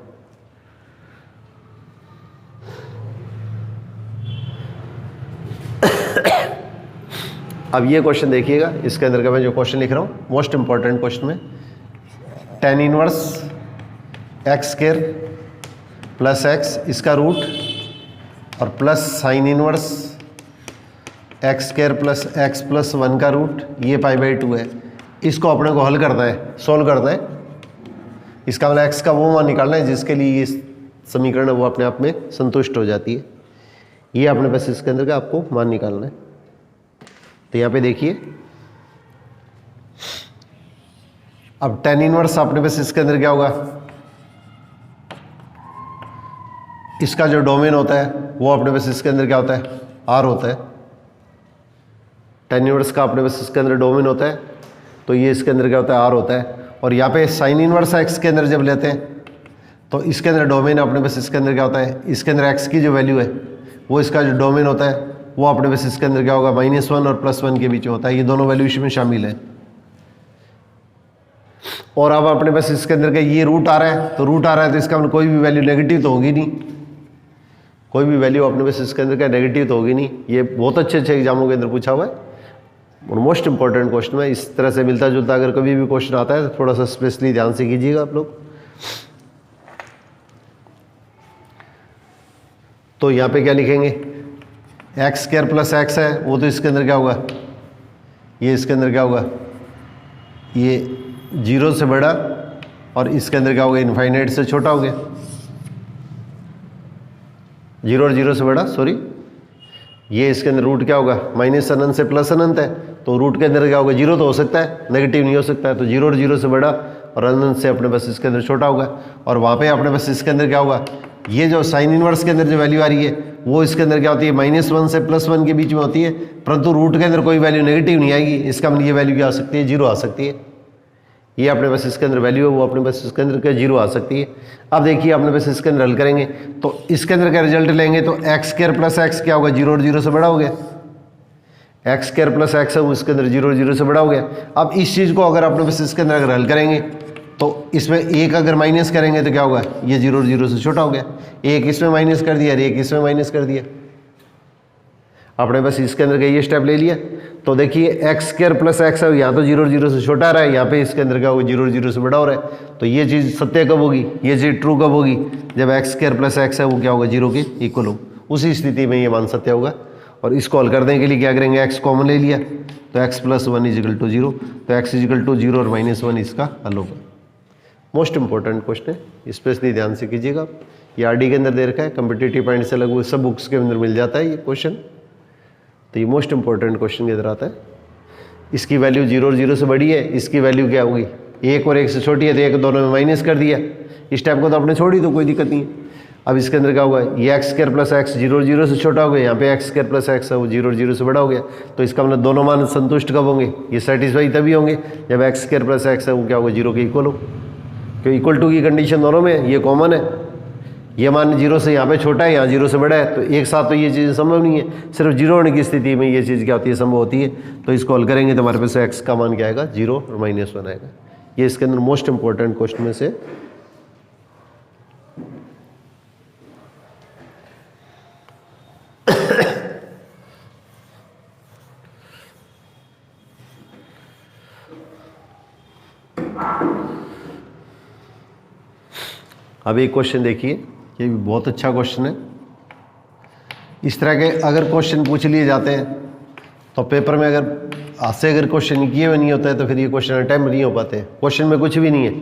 अब ये क्वेश्चन देखिएगा, इसके अंदर का मैं जो क्वेश्चन लिख रहा हूँ मोस्ट इंपॉर्टेंट क्वेश्चन में tan inverse x² plus x इसका रूट और plus sine inverse x² plus x plus 1 का रूट ये π/2 है। इसको अपने को हल करना है, सॉल्व करना है। इसका मतलब x का वो मान निकालना है जिसके लिए ये समीकरण है वो अपने आप में संतुष्ट हो जाती है। ये अपने पास इसके अंदर का आपको मान निकालना है। तो यहाँ पे देखिए अब tan इनवर्स अपने पास इसके अंदर क्या होगा, इसका जो डोमेन होता है वो अपने पास इसके अंदर क्या होता है R होता है। tan इनवर्स का अपने पास इसके अंदर डोमेन होता है तो ये इसके अंदर क्या होता है R होता है। और यहाँ पे साइन इनवर्स x के अंदर जब लेते हैं तो इसके अंदर डोमेन अपने पास इसके अंदर क्या होता है, इसके अंदर x की जो वैल्यू है वो इसका जो डोमेन होता है वो अपने पास इसके अंदर क्या होगा -1 और +1 के बीच में होता है। ये दोनों वैल्यू इसमें शामिल है। और अब अपने पास इसके अंदर का ये रूट आ रहा है, तो रूट आ रहा है तो इसका मतलब कोई भी वैल्यू नेगेटिव तो होगी नहीं, कोई भी वैल्यू अपने पास इसके अंदर का नेगेटिव तो होगी नहीं। ये बहुत अच्छे अच्छे एग्जामों के अंदर पूछा हुआ है और मोस्ट इंपॉर्टेंट क्वेश्चन है। इस तरह से मिलता जुलता अगर कभी भी क्वेश्चन आता है तो थोड़ा सा स्पेशली ध्यान से कीजिएगा आप लोग। तो यहाँ पे क्या लिखेंगे, एक्स स्क्वायर प्लस एक्स है, वो तो इसके अंदर क्या होगा, ये इसके अंदर क्या होगा, ये 0 से बड़ा और इसके अंदर क्या होगा, इनफाइनाइट से छोटा हो गया। 0 और 0 से बड़ा, सॉरी, ये इसके अंदर रूट क्या होगा, माइनस अनंत से प्लस अनंत है, तो रूट के अंदर क्या होगा, 0 तो हो सकता है, नेगेटिव नहीं हो सकता है। तो 0 और 0 से बड़ा और अनंत से अपने पास इसके अंदर छोटा होगा। और वहाँ पे अपने पास इसके अंदर क्या होगा, ये जो साइन इनवर्स के अंदर जो वैल्यू आ रही है वो इसके अंदर क्या होती है, -1 से +1 के बीच में होती है, परंतु रूट के अंदर कोई वैल्यू नेगेटिव नहीं आएगी। इसका मतलब ये वैल्यू क्या आ सकती है, 0 आ सकती है। ये अपने पास इसके अंदर वैल्यू है, वो अपने पास इसके अंदर क्या 0 आ सकती है। अब देखिए अपने पास इसके अंदर हल करेंगे तो इसके अंदर का रिजल्ट लेंगे तो एक्स स्क्वायर प्लस एक्स क्या होगा, 0 और 0 से बड़ा हो गया। एक्स स्क्वायर प्लस एक्स है वो इसके अंदर 0 और 0 से बड़ा हो गया। अब इस चीज़ को अगर अपने पास इसके अंदर अगर हल करेंगे तो इसमें एक अगर माइनस करेंगे तो क्या होगा, ये 0 और 0 से छोटा हो गया। एक इसमें माइनस कर दिया और एक इसमें माइनस कर दिया, आपने बस इसके अंदर का ये स्टेप ले लिया। तो देखिए एक्स स्क्वायर प्लस एक्स है, यहाँ तो 0 और 0 से छोटा आ रहा है, यहाँ पे इसके अंदर क्या होगा, 0 और 0 से बड़ा हो रहा है। तो ये चीज़ सत्य कब होगी, ये चीज़ ट्रू कब होगी, जब एक्स स्क्वायर प्लस एक्स है वो क्या होगा, 0 के इक्वल हो, उसी स्थिति में ये मान सत्य होगा। और इसको हल करने के लिए क्या करेंगे, एक्स कॉमन ले लिया तो एक्स प्लस 1 इजिकल टू 0, तो एक्स इजिकल टू 0 और -1 इसका हल होगा। मोस्ट इंपॉर्टेंट क्वेश्चन है, स्पेशली ध्यान से कीजिएगा। ये आरडी के अंदर दे रखा है, कम्पिटेटिव पॉइंट से लगभग सब बुक्स के अंदर मिल जाता है ये क्वेश्चन। तो ये मोस्ट इंपॉर्टेंट क्वेश्चन के अंदर आता है। इसकी वैल्यू 0 और 0 से बड़ी है, इसकी वैल्यू क्या होगी, 1 और 1 से छोटी है, तो एक दोनों में माइनस कर दिया। इस टाइप को तो आपने छोड़ी तो कोई दिक्कत नहीं है। अब इसके अंदर क्या होगा, ये एक्स स्क्वायर प्लस एक्स 0 और 0 से छोटा हो गया, यहाँ पे एक्स स्क्वायर प्लस एक्स है वो 0 और 0 से बड़ा हो गया। तो इसका मतलब दोनों मान संतुष्ट कब होंगे, ये सेटिस्फाई तभी होंगे जब एक्स स्क्वायर प्लस एक्स है वो क्या होगा, 0 के इक्वल हो। क्योंकि इक्वल टू की कंडीशन दोनों में ये कॉमन है, ये मान 0 से यहाँ पे छोटा है, यहाँ 0 से बड़ा है, तो एक साथ तो ये चीज़ संभव नहीं है। सिर्फ 0 होने की स्थिति में ये चीज़ क्या होती है, संभव होती है। तो इसको हल करेंगे तो हमारे पास x का मान क्या आएगा, 0 और -1 आएगा। ये इसके अंदर मोस्ट इंपॉर्टेंट क्वेश्चन में से अब एक क्वेश्चन देखिए, ये भी बहुत अच्छा क्वेश्चन है। इस तरह के अगर क्वेश्चन पूछ लिए जाते हैं तो पेपर में अगर आज से अगर क्वेश्चन किए हुए नहीं होता है तो फिर ये क्वेश्चन अटैम्प्ट नहीं हो पाते हैं। क्वेश्चन में कुछ भी नहीं है,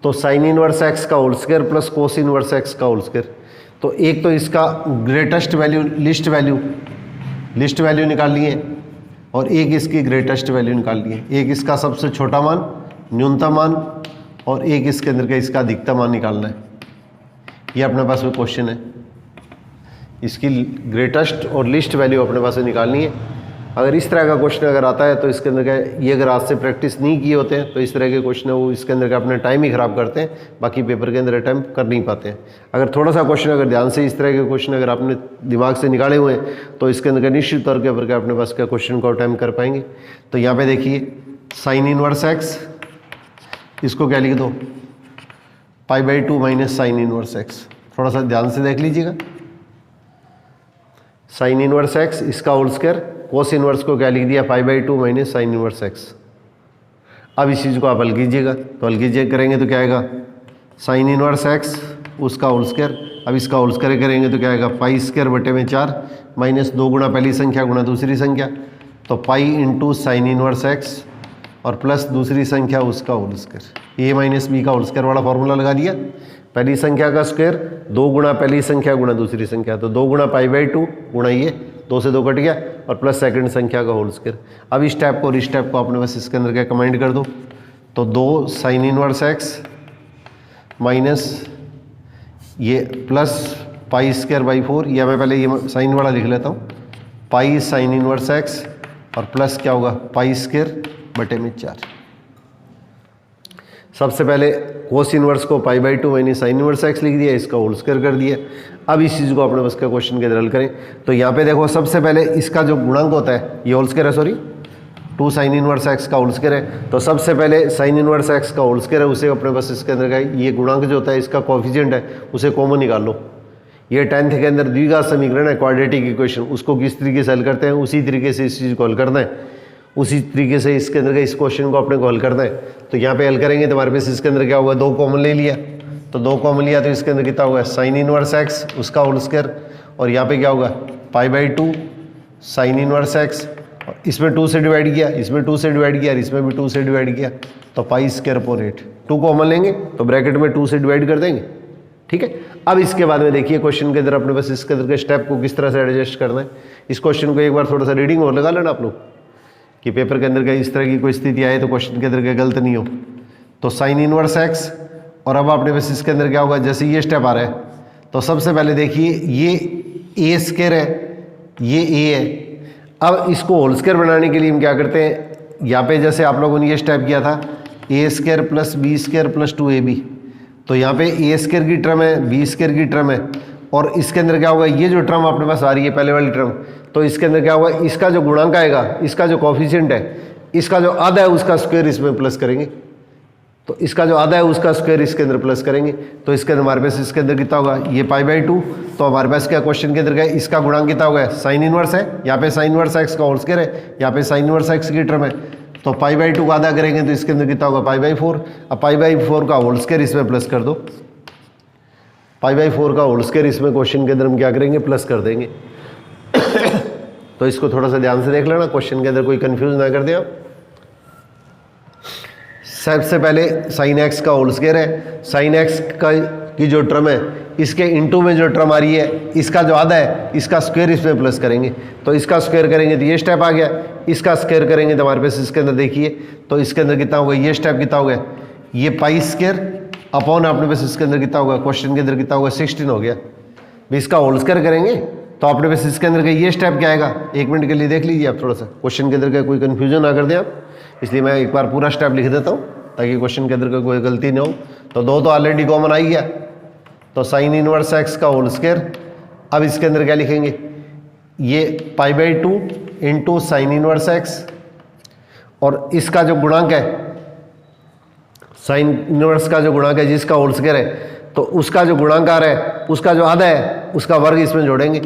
तो साइन इनवर्स एक्स का whole square plus cos inverse x का होल स्क्वायर, तो एक तो इसका ग्रेटेस्ट वैल्यू लिस्ट वैल्यू निकाल लिए और एक इसकी ग्रेटेस्ट वैल्यू निकाल लिए। एक इसका सबसे छोटा मान, न्यूनतम मान, और एक इसके अंदर का इसका अधिकतम मान निकालना है। ये अपने पास में क्वेश्चन है, इसकी ग्रेटेस्ट और लिस्ट वैल्यू अपने पास से निकालनी है। अगर इस तरह का क्वेश्चन अगर आता है तो इसके अंदर का ये अगर आज से प्रैक्टिस नहीं किए होते हैं तो इस तरह के क्वेश्चन है वो इसके अंदर का अपना टाइम ही ख़राब करते हैं, बाकी पेपर के अंदर अटैम्प्ट कर नहीं पाते हैं। अगर थोड़ा सा क्वेश्चन अगर ध्यान से इस तरह के क्वेश्चन अगर आपने दिमाग से निकाले हुए हैं तो इसके अंदर का निश्चित तौर के ऊपर अपने पास का क्वेश्चन को अटैम्प्ट कर पाएंगे। तो यहाँ पे देखिए साइन इनवर्स एक्स, इसको क्या लिख दो, π/2 माइनस साइन इनवर्स एक्स। थोड़ा सा ध्यान से देख लीजिएगा, साइन इनवर्स एक्स इसका होल स्क्वायर, कोस इनवर्स को क्या लिख दिया, π/2 माइनस साइन इनवर्स एक्स। अब इस चीज़ को आप हल कीजिएगा, तो हल कीजिए करेंगे तो क्या आएगा, साइन इनवर्स एक्स उसका होल स्क्वायर, अब इसका होल स्क्वायर करेंगे तो क्या आएगा, π²/4 माइनस 2 गुणा पहली संख्या गुणा दूसरी संख्या, तो π इंटू साइन इनवर्स एक्स और प्लस दूसरी संख्या उसका whole square, a minus B का होल स्क्वायर वाला फॉर्मूला लगा दिया। पहली संख्या का स्क्वायर 2 गुणा पहली संख्या गुणा दूसरी संख्या, तो 2 गुणा π/2 गुणा ये 2 से 2 कट गया और प्लस सेकंड संख्या का होल स्क्वायर। अब इस टाइप को और इस टाइप को आपने बस इसके अंदर क्या कमेंट कर दो, तो 2 साइन इनवर्स एक्स माइनस ये प्लस π²/4, या मैं पहले ये साइन वाला लिख लेता हूँ, पाई साइन इनवर्स एक्स और प्लस क्या होगा π²/4। सबसे पहले कोस इनवर्स को π/2 माइनस साइन इनवर्स एक्स लिख दिया, इसका होल स्क्वायर कर दिया। अब इस चीज़ को अपने बस का क्वेश्चन के अंदर हल करें, तो यहाँ पे देखो सबसे पहले इसका जो गुणांक होता है, ये होल स्क्वायर है, सॉरी 2 साइन इनवर्स एक्स का होल स्क्वायर है। तो सबसे पहले साइन इनवर्स एक्स का होल स्क्वायर है, उसे अपने पास इसके अंदर का ये गुणांक जो होता है इसका कोएफिशिएंट है उसे कॉमन निकाल लो। ये 10th के अंदर द्विघात समीकरण है, क्वाड्रेटिक इक्वेशन, उसको किस तरीके से हल करते हैं उसी तरीके से इस चीज़ को हल करना है, उसी तरीके से इसके अंदर का इस क्वेश्चन को अपने को हल करना है। तो यहाँ पे हल करेंगे तो हमारे पास इसके अंदर क्या होगा, 2 कॉमन ले लिया, तो 2 कॉमन लिया तो इसके अंदर कितना होगा साइन इनवर्स एक्स उसका होल स्क्वायर, और यहाँ पे क्या होगा π/2 साइन इनवर्स एक्स, इसमें 2 से डिवाइड किया, इसमें 2 से डिवाइड किया, इसमें भी 2 से डिवाइड किया, तो π²/8। 2 कॉमन लेंगे तो ब्रैकेट में 2 से डिवाइड कर देंगे, ठीक है। अब इसके बाद में देखिए क्वेश्चन के अंदर अपने पास इसके अंदर के स्टेप को किस तरह से एडजस्ट करना है। इस क्वेश्चन को एक बार थोड़ा सा रीडिंग और लगा लेना आप लोग कि पेपर के अंदर का इस तरह की कोई स्थिति आए तो क्वेश्चन के अंदर का गलत नहीं हो। तो साइन इनवर्स एक्स, और अब अपने पास इसके अंदर क्या होगा, जैसे ये स्टेप आ रहा है तो सबसे पहले देखिए ये a² है, ये a है। अब इसको होल स्क्वायर बनाने के लिए हम क्या करते हैं, यहाँ पे जैसे आप लोगों ने ये स्टेप किया था a² + b² + 2ab, तो यहाँ पे a² की टर्म है, b² की टर्म है, और इसके अंदर क्या होगा, ये जो टर्म अपने पास आ रही है पहले वाली टर्म, तो इसके अंदर क्या होगा, इसका जो गुणांक आएगा, इसका जो कोएफिशिएंट है, इसका जो आधा है उसका स्क्वायर इसमें प्लस करेंगे, तो इसका जो आधा है उसका स्क्वायर इसके अंदर प्लस करेंगे, तो इसके अंदर हमारे पास इसके अंदर कितना होगा, ये π/2। तो हमारे पास क्या क्वेश्चन के अंदर क्या इसका गुणांक कितना होगा, साइन इनवर्स है, यहाँ पे साइन इनवर्स एक्स का होल स्क्वायर है, यहाँ पे साइन इनवर्स एक्स की टर्म है, तो π/2 का आधा करेंगे तो इसके अंदर कितना होगा π/4। अब π/4 का होल स्क्वायर इसमें प्लस कर दो, π/4 का होल स्क्वायर इसमें क्वेश्चन के अंदर हम क्या करेंगे, प्लस कर देंगे। तो इसको थोड़ा सा ध्यान से देख लेना, क्वेश्चन के अंदर कोई कंफ्यूज ना कर दे आप। सबसे पहले साइन एक्स का होल स्क्वायर है, साइन एक्स का की जो टर्म है इसके इनटू में जो टर्म आ रही है, इसका जो आधा है इसका स्क्वायर इसमें प्लस करेंगे, तो इसका स्क्वायर करेंगे तो ये स्टेप आ गया, इसका स्क्वायर करेंगे तो हमारे पास इसके अंदर देखिए तो इसके अंदर कितना होगा, ये स्टेप कितना हो गया, ये π² अपॉन अपने पास इसके अंदर कितना होगा, क्वेश्चन के अंदर कितना होगा 16 हो गया। इसका होल स्क्वायर करेंगे तो अपने पास इसके अंदर का ये स्टेप क्या आएगा, 1 मिनट के लिए देख लीजिए आप, थोड़ा सा क्वेश्चन के अंदर का कोई कन्फ्यूजन ना कर दें आप, इसलिए मैं एक बार पूरा स्टेप लिख देता हूँ ताकि क्वेश्चन के अंदर का कोई गलती ना हो। तो 2 तो ऑलरेडी कॉमन आ ही गया, तो साइन इनवर्स एक्स का होल स्क्वायर। अब इसके अंदर क्या लिखेंगे, ये π/2 इंटू साइन इनवर्स एक्स, और इसका जो गुणांक है, साइन इनवर्स का जो गुणांक है जिसका होल स्क्वायर है, तो उसका जो गुणांक आ रहा है उसका जो आधा है उसका वर्ग इसमें जोड़ेंगे,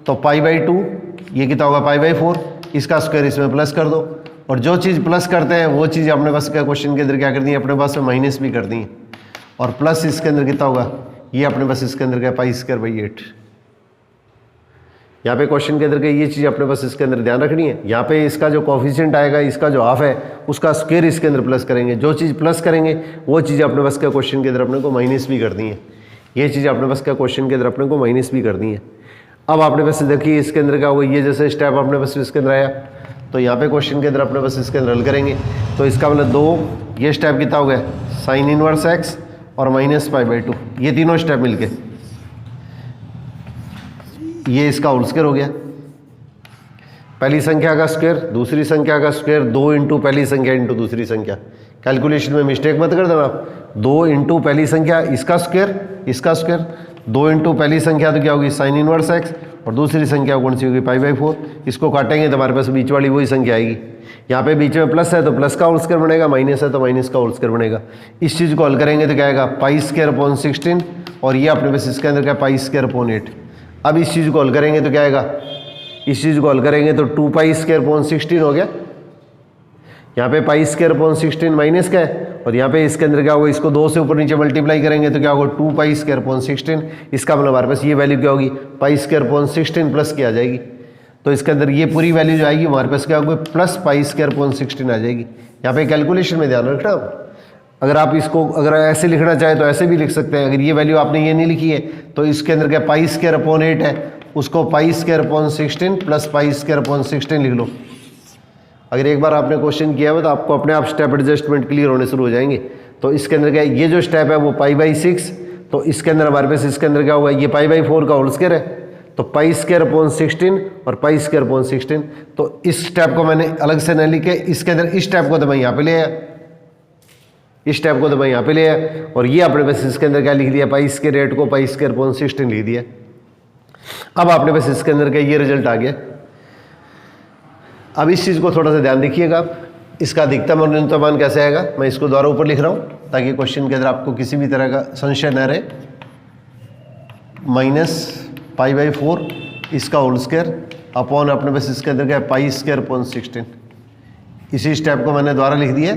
तो π/2 ये कितना होगा π/4, इसका स्क्वायर इसमें प्लस कर दो, और जो चीज़ प्लस करते हैं वो चीज़ अपने पास क्या क्वेश्चन के अंदर क्या करनी है, अपने पास में माइनस भी कर दी है, और प्लस इसके अंदर कितना होगा, ये अपने पास इसके अंदर क्या π²/8। यहाँ पे क्वेश्चन के अंदर का ये चीज़ अपने पास इसके अंदर ध्यान रखनी है, यहाँ पे इसका जो कोएफिशिएंट आएगा, इसका जो हाफ है उसका स्क्वायर इसके अंदर प्लस करेंगे, जो चीज़ प्लस करेंगे वो चीज़ अपने पास क्या क्वेश्चन के अंदर अपने को माइनस भी करनी है, ये चीज़ अपने पास क्या क्वेश्चन के अंदर अपने को माइनस भी करनी है। अब आपने पास देखिए इसके अंदर क्या होगा, ये जैसे स्टेप अपने पास इसके अंदर आया, तो यहाँ पे क्वेश्चन के अंदर अपने पास इसके अंदर हल करेंगे, तो इसका मतलब 2 ये स्टेप कितना हो गया, साइन इनवर्स एक्स और -π/2, ये तीनों स्टेप मिलके ये इसका होल स्क्वायर हो गया। पहली संख्या का स्क्वायर, दूसरी संख्या का स्क्वायर, 2 इंटू पहली संख्या इंटू दूसरी संख्या। कैलकुलेशन में मिस्टेक मत कर देना आप, 2 इंटू पहली संख्या इसका स्क्वायर, इसका स्क्वायर, 2 इंटू पहली संख्या तो क्या होगी साइन इनवर्स एक्स, और दूसरी संख्या कौन सी होगी π/4। इसको काटेंगे तो हमारे पास बीच वाली वही संख्या आएगी, यहाँ पे बीच में प्लस है तो प्लस का होल स्क्वायर बनेगा, माइनस है तो माइनस का होल स्क्वायर बनेगा। इस चीज़ को हल करेंगे तो क्या आएगा π²/16, और ये अपने पास इसके अंदर क्या π²/8। अब इस चीज़ को हल करेंगे तो क्या आएगा, इस चीज़ को हल करेंगे तो 2π² हो गया, यहाँ पे π² माइनस का है, और यहाँ पे इसके अंदर क्या होगा, इसको 2 से ऊपर नीचे मल्टीप्लाई करेंगे तो क्या होगा 2π², इसका मतलब हमारे पास ये वैल्यू क्या होगी π² प्लस की आ जाएगी, तो इसके अंदर ये पूरी वैल्यू जो आएगी हमारे पास क्या होगी प्लस π² आ जाएगी। यहाँ पे कैलकुलेशन में ध्यान रखना, अगर आप इसको अगर ऐसे लिखना चाहे तो ऐसे भी लिख सकते हैं, अगर ये वैल्यू आपने ये नहीं लिखी है तो इसके अंदर क्या π² है, उसको π² प्लस π² लिख लो। अगर एक बार आपने क्वेश्चन किया हुआ तो आपको अपने आप स्टेप एडजस्टमेंट क्लियर होने शुरू हो जाएंगे। तो इसके अंदर क्या ये जो स्टेप है वो π/6, तो इसके अंदर हमारे पास इसके अंदर क्या होगा, ये π/4 का होल स्क्वायर है, तो π² और π²/16। तो इस स्टेप को मैंने अलग से न लिखे, इसके अंदर इस स्टेप को तो मैं यहाँ पे ले आया, इस स्टेप को तो मैं यहाँ पे ले आया, और ये अपने पास इसके अंदर क्या लिख दिया π² को π² लिख दिया। अब आपने पास इसके अंदर का ये रिजल्ट आ गया। अब इस चीज़ को थोड़ा सा ध्यान रखिएगा आप, इसका अधिकतम और न्यूनतम मान कैसे आएगा, मैं इसको द्वारा ऊपर लिख रहा हूँ ताकि क्वेश्चन के अंदर आपको किसी भी तरह का संशय न रहे। -π/4 इसका होल स्क्वायर अपॉन अपने पास इसके अंदर क्या है π²/16। इसी स्टेप को मैंने द्वारा लिख दिया,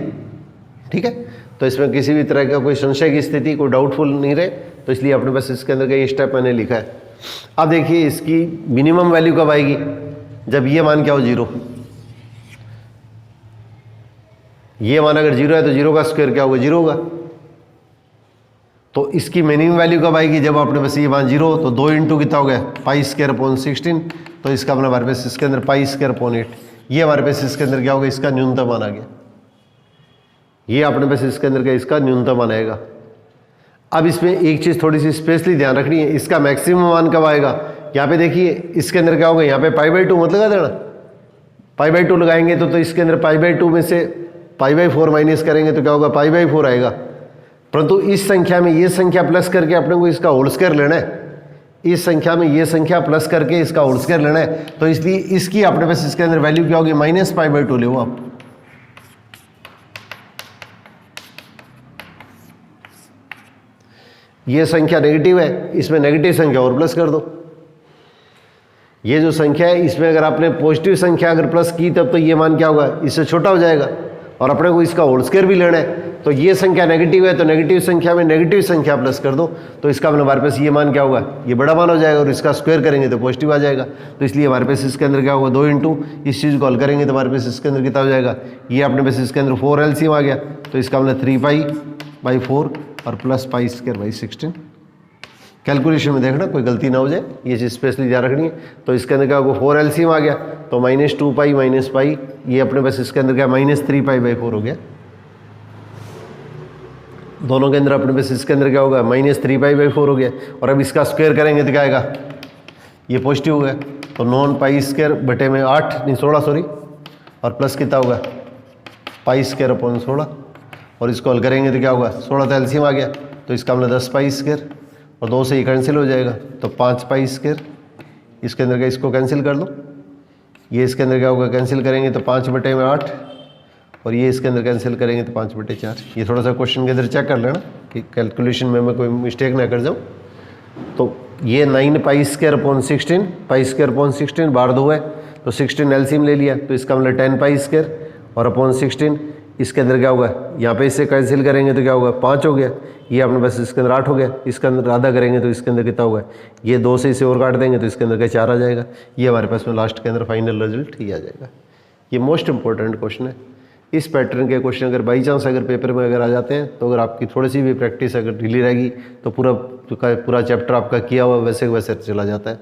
ठीक है। तो इसमें किसी भी तरह का कोई संशय की स्थिति, कोई डाउटफुल नहीं रहे, तो इसलिए अपने पास इसके अंदर का ये स्टेप मैंने लिखा है। अब देखिए इसकी मिनिमम वैल्यू कब आएगी, जब ये मान क्या हो 0। ये मान अगर 0 है तो 0 का स्क्वायर क्या होगा 0 होगा। तो इसकी मिनिमम वैल्यू कब आएगी, जब अपने पास ये मान 0 हो। तो 2 इंटू कितना हो गया π²/16, तो इसका अपना हमारे पास इसके अंदर π²/8, ये हमारे पास इसके अंदर क्या होगा, इसका न्यूनतम मान आ गया। ये अपने पास इसके अंदर का इसका न्यूनतम मान आएगा। अब इसमें एक चीज़ थोड़ी सी स्पेशली ध्यान रखनी है, इसका मैक्सिमम मान कब आएगा। यहाँ पे देखिए इसके अंदर क्या होगा, यहाँ पे π/2 मत लगा देना, π/2 लगाएंगे तो इसके अंदर π/2 में से π/4 माइनस करेंगे तो क्या होगा π/4 आएगा। परंतु इस संख्या में ये संख्या प्लस करके अपने को इसका होल स्क्वायर लेना है, इस संख्या में ये संख्या प्लस करके इसका होल स्क्वायर लेना है। तो इसलिए इसकी अपने पास इसके अंदर वैल्यू क्या होगी -π/2 ले आप। ये संख्या नेगेटिव है, इसमें नेगेटिव संख्या और प्लस कर दो। ये जो संख्या है इसमें अगर आपने पॉजिटिव संख्या अगर प्लस की तब तो ये मान क्या होगा, इससे छोटा हो जाएगा। और अपने को इसका होल स्क्वायर भी लेना है, तो ये संख्या नेगेटिव है तो नेगेटिव संख्या में नेगेटिव संख्या प्लस कर दो, तो इसका मतलब हमारे पास ये मान क्या होगा, ये बड़ा मान हो जाएगा। और इसका स्क्वायर करेंगे तो पॉजिटिव आ जाएगा। तो इसलिए हमारे पास इसके अंदर क्या होगा 2 इंटू इस चीज़ को हल करेंगे तो हमारे पास इसके अंदर कितना हो जाएगा, ये अपने पास इसके अंदर 4 LCM आ गया। तो इसका मतलब 3π/4 और प्लस π²/16। कैलकुलेशन में देखना कोई गलती ना हो जाए, ये चीज़ स्पेशली ध्यान रखनी है। तो इसके अंदर क्या होगा 4 LCM आ गया, तो -2π - π, ये अपने पास इसके अंदर क्या -3π/4 हो गया। दोनों के अंदर अपने पास इसके अंदर क्या होगा -3π/4 हो गया। और अब इसका स्क्वायर करेंगे तो क्या आएगा, ये पॉजिटिव हो गया। तो 9π²/8 नहीं 16 सॉरी, और प्लस कितना होगा π²/16। और इसको हल करेंगे तो क्या होगा 16 तो LCM आ गया, तो इसका मतलब 10π², और 2 से ही कैंसिल हो जाएगा तो 5π²। इसके अंदर का इसको कैंसिल कर दो, ये इसके अंदर क्या होगा कैंसिल करेंगे तो 5/8, और ये इसके अंदर कैंसिल करेंगे तो 5/4। ये थोड़ा सा क्वेश्चन के अंदर चेक कर लेना कि कैलकुलेशन में मैं कोई मिस्टेक ना कर जाऊँ। तो ये 9π²/16, π²/16 बार 2 है तो 16 LCM ले लिया, तो इसका मतलब 10π² और अपॉन 16। इसके अंदर क्या होगा, यहाँ पे इससे कैंसिल करेंगे तो क्या होगा 5 हो गया, ये अपने पास इसके अंदर 8 हो गया। इसके अंदर आधा करेंगे तो इसके अंदर कितना होगा, ये 2 से इसे और काट देंगे तो इसके अंदर का 4 आ जाएगा। ये हमारे पास में लास्ट के अंदर फाइनल रिजल्ट ही आ जाएगा। ये मोस्ट इंपॉर्टेंट क्वेश्चन है। इस पैटर्न के क्वेश्चन अगर बाई चांस अगर पेपर में अगर आ जाते हैं तो अगर आपकी थोड़ी सी भी प्रैक्टिस अगर ढीली रहेगी तो पूरा चैप्टर आपका किया हुआ वैसे वैसे चला जाता है।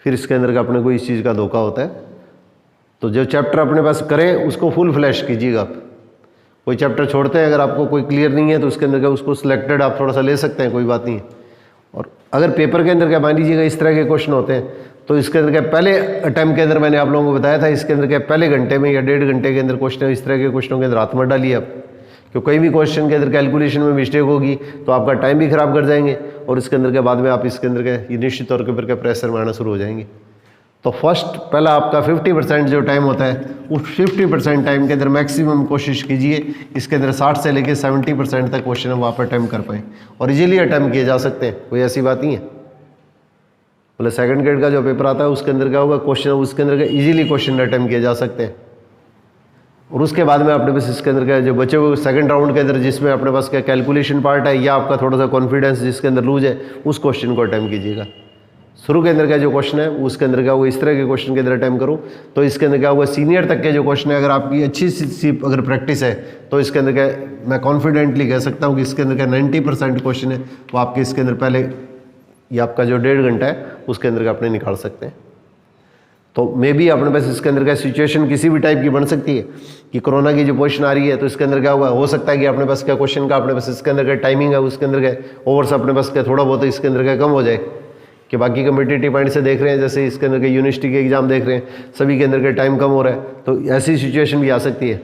फिर इसके अंदर का अपने को इस चीज़ का धोखा होता है। तो जो चैप्टर अपने पास करें उसको फुल फ्लैश कीजिएगा आप। कोई चैप्टर छोड़ते हैं अगर आपको कोई क्लियर नहीं है तो उसके अंदर का उसको सिलेक्टेड आप थोड़ा सा ले सकते हैं, कोई बात नहीं है। और अगर पेपर के अंदर क्या मान लीजिएगा इस तरह के क्वेश्चन होते हैं तो इसके अंदर क्या पहले अटैम्प्ट के अंदर मैंने आप लोगों को बताया था, इसके अंदर क्या पहले घंटे में या 1.5 घंटे के अंदर क्वेश्चन इस तरह के क्वेश्चनों के अंदर हाथ मत डालिए आप, क्योंकि कोई भी क्वेश्चन के अंदर कैलकुलेशन में मिस्टेक होगी तो आपका टाइम भी खराब कर जाएंगे और इसके अंदर के बाद में आप इसके अंदर के निश्चित तौर के ऊपर का प्रेशर में आना शुरू हो जाएंगे। तो फर्स्ट पहला आपका 50% जो टाइम होता है उस 50% टाइम के अंदर मैक्सिमम कोशिश कीजिए इसके अंदर 60 से लेकर 70% तक क्वेश्चन हम आप अटैम्प्ट कर पाएँ और इजीली अटैम्प्ट किए जा सकते हैं, कोई ऐसी बात नहीं है। मतलब सेकंड ग्रेड का जो पेपर आता है उसके अंदर क्या होगा क्वेश्चन उसके अंदर का इजीली क्वेश्चन अटैम्प्ट किए जा सकते हैं। और उसके बाद में अपने पास इसके अंदर का जो बचे हुए सेकंड राउंड के अंदर जिसमें अपने पास क्या कैलकुलेशन पार्ट है या आपका थोड़ा सा कॉन्फिडेंस जिसके अंदर लूज है उस क्वेश्चन को अटैम्प्ट कीजिएगा। शुरू के अंदर का जो क्वेश्चन है उसके अंदर क्या होगा इस तरह के क्वेश्चन के अंदर अटैम्प्ट करो तो इसके अंदर क्या होगा सीनियर तक के जो क्वेश्चन है अगर आपकी अच्छी सी अगर प्रैक्टिस है तो इसके अंदर क्या मैं कॉन्फिडेंटली कह सकता हूँ कि इसके अंदर क्या 90% क्वेश्चन है वो आपके इसके अंदर पहले या आपका जो 1.5 घंटा है उसके अंदर का अपने निकाल सकते हैं। तो मे भी अपने पास इसके अंदर का सिचुएशन किसी भी टाइप की बन सकती है कि कोरोना की जो पोजीशन आ रही है तो इसके अंदर क्या होगा हो सकता है कि अपने पास क्या क्वेश्चन का अपने पास इसके अंदर का टाइमिंग है उसके अंदर का ओवर्स अपने पास क्या थोड़ा बहुत इसके अंदर का कम हो जाए कि बाकी कम्पिटिटिव पॉइंट से देख रहे हैं जैसे इसके अंदर के यूनिवर्सिटी के एग्जाम देख रहे हैं सभी के अंदर का टाइम कम हो रहा है तो ऐसी सिचुएशन भी आ सकती है।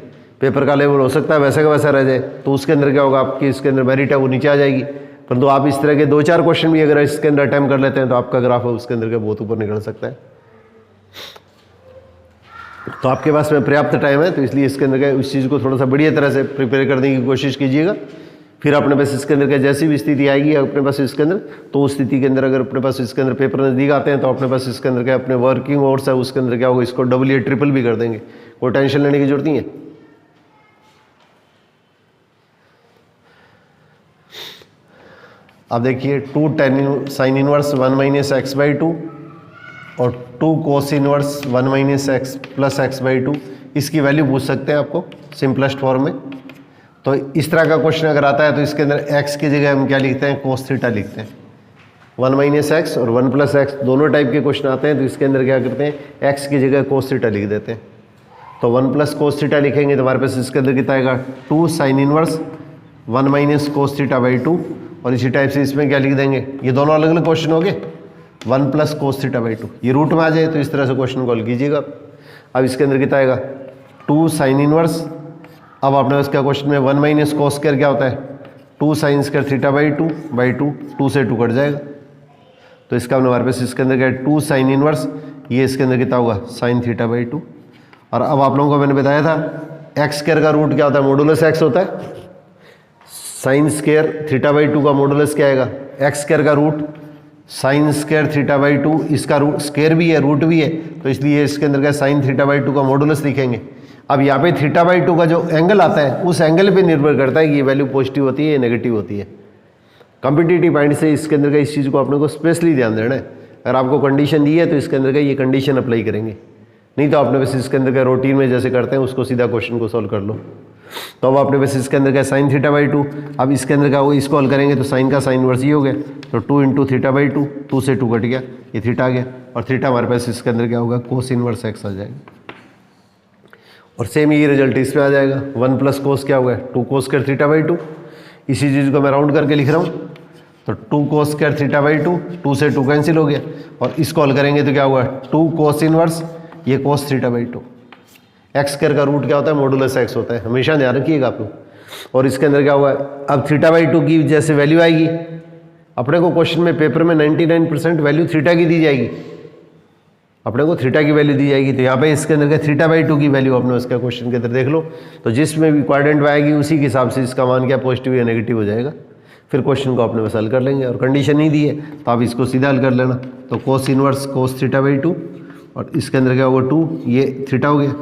पेपर का लेवल हो सकता है वैसा का वैसा रह जाए तो उसके अंदर क्या होगा आपकी इसके अंदर मेरिट है वो नीचे आ जाएगी। परंतु आप इस तरह के 2-4 क्वेश्चन भी अगर इसके अंदर अटैम्प्ट कर लेते हैं तो आपका ग्राफ उसके अंदर का बहुत ऊपर निकल सकता है। तो आपके पास में पर्याप्त टाइम है, तो इसलिए इसके अंदर क्या उस चीज़ को थोड़ा सा बढ़िया तरह से प्रिपेयर करने की कोशिश कीजिएगा। फिर अपने पास इसके अंदर क्या जैसी भी स्थिति आएगी अपने पास इसके अंदर, तो उस स्थिति के अंदर अगर अपने पास इसके अंदर पेपर नज़दीक आते हैं तो अपने पास इसके अंदर क्या अपने वर्किंग आवर्स है उसके अंदर क्या होगा, इसको डबल या ट्रिपल भी कर देंगे, कोई टेंशन लेने की जरूरत नहीं है। अब देखिए 2 tan साइन इनवर्स 1 - x/2 और 2 cos इनवर्स 1 - x + x/2, इसकी वैल्यू पूछ सकते हैं आपको सिंपलेस्ट फॉर्म में। तो इस तरह का क्वेश्चन अगर आता है तो इसके अंदर x की जगह हम क्या लिखते हैं, cos थीटा लिखते हैं। 1 - x और 1 + x दोनों टाइप के क्वेश्चन आते हैं, तो इसके अंदर क्या करते हैं, x की जगह cos थीटा लिख देते हैं। तो 1 + cos थीटा लिखेंगे तो हमारे पास इसके अंदर कितना आएगा, 2 sin इनवर्स 1 - cos थीटा/2, और इसी टाइप से इसमें क्या लिख देंगे, ये दोनों अलग अलग क्वेश्चन हो गए, 1 + cos थीटा/2, ये रूट में आ जाए तो इस तरह से क्वेश्चन कॉल कीजिएगा। अब इसके अंदर कितना आएगा, 2 sin इनवर्स, अब आपने उसका क्वेश्चन में 1 - cos स्क्वायर क्या होता है, 2 sin स्क्वायर थीटा/2 2 से 2 कट जाएगा, तो इसका हमारे पास इसके अंदर क्या है, 2 sin इनवर्स, ये इसके अंदर कितना होगा, sin थीटा/2। और अब आप लोगों को मैंने बताया था एक्स स्क्वायर का रूट क्या होता है, मॉडुलस एक्स होता है। साइन स्क्वायर थीटा/2 का मॉडुलस क्या आएगा, एक्स स्क्वायर का रूट साइन स्क्वायर थीटा/2, इसका रूट स्क्वायर भी है रूट भी है, तो इसलिए इसके अंदर क्या साइन थीटा/2 का मॉडुलस लिखेंगे। अब यहाँ पे थीटा/2 का जो एंगल आता है उस एंगल पे निर्भर करता है कि ये वैल्यू पॉजिटिव होती है या नेगेटिव होती है। कॉम्पिटिटिव पॉइंट से इसके अंदर का इस चीज़ को अपने को स्पेशली ध्यान देना है। अगर आपको कंडीशन दी है तो इसके अंदर का ये कंडीशन अप्लाई करेंगे, नहीं तो आपने बस इसके अंदर का रूटीन में जैसे करते हैं उसको सीधा क्वेश्चन को सॉल्व कर लो। तो अब आपने बस इसके अंदर का साइन थीटा/2, अब इसके अंदर का वो इसको हल करेंगे तो साइन का साइन इनवर्स ये हो गया, तो 2 × थीटा/2, 2 से 2 कट गया, ये थीटा आ गया, और थीटा हमारे पास इसके अंदर क्या होगा, कोस इनवर्स एक्स आ जाएगा। और सेम ये रिजल्ट इसमें आ जाएगा, 1 + cos क्या हुआ है, 2 cos स्क्वायर थीटा/2, इसी चीज़ को मैं राउंड करके लिख रहा हूँ, तो 2 cos स्क्वायर थीटा/2, 2 से 2 कैंसिल हो गया, और इसको हल करेंगे तो क्या हुआ, 2 cos इनवर्स, ये cos थीटा/2। एक्स स्क्वायर का रूट क्या होता है, मॉडुलस एक्स होता है, हमेशा ध्यान रखिएगा आप लोग। और इसके अंदर क्या हुआ, अब थीटा/2 की जैसे वैल्यू आएगी, अपने को क्वेश्चन में पेपर में 99% वैल्यू थीटा की दी जाएगी, अपने को थीटा की वैल्यू दी जाएगी, तो यहाँ पे इसके अंदर क्या थीटा/2 की वैल्यू अपने उसका क्वेश्चन के अंदर देख लो, तो जिसमें भी क्वाड्रेंट में आएगी उसी के हिसाब से इसका मान क्या पॉजिटिव या नेगेटिव हो जाएगा। फिर क्वेश्चन को अपने बस हल कर लेंगे, और कंडीशन नहीं दी है तो आप इसको सीधा हल कर लेना। तो कोस इनवर्स cos थीटा/2, और इसके अंदर क्या होगा 2, ये थीटा हो गया,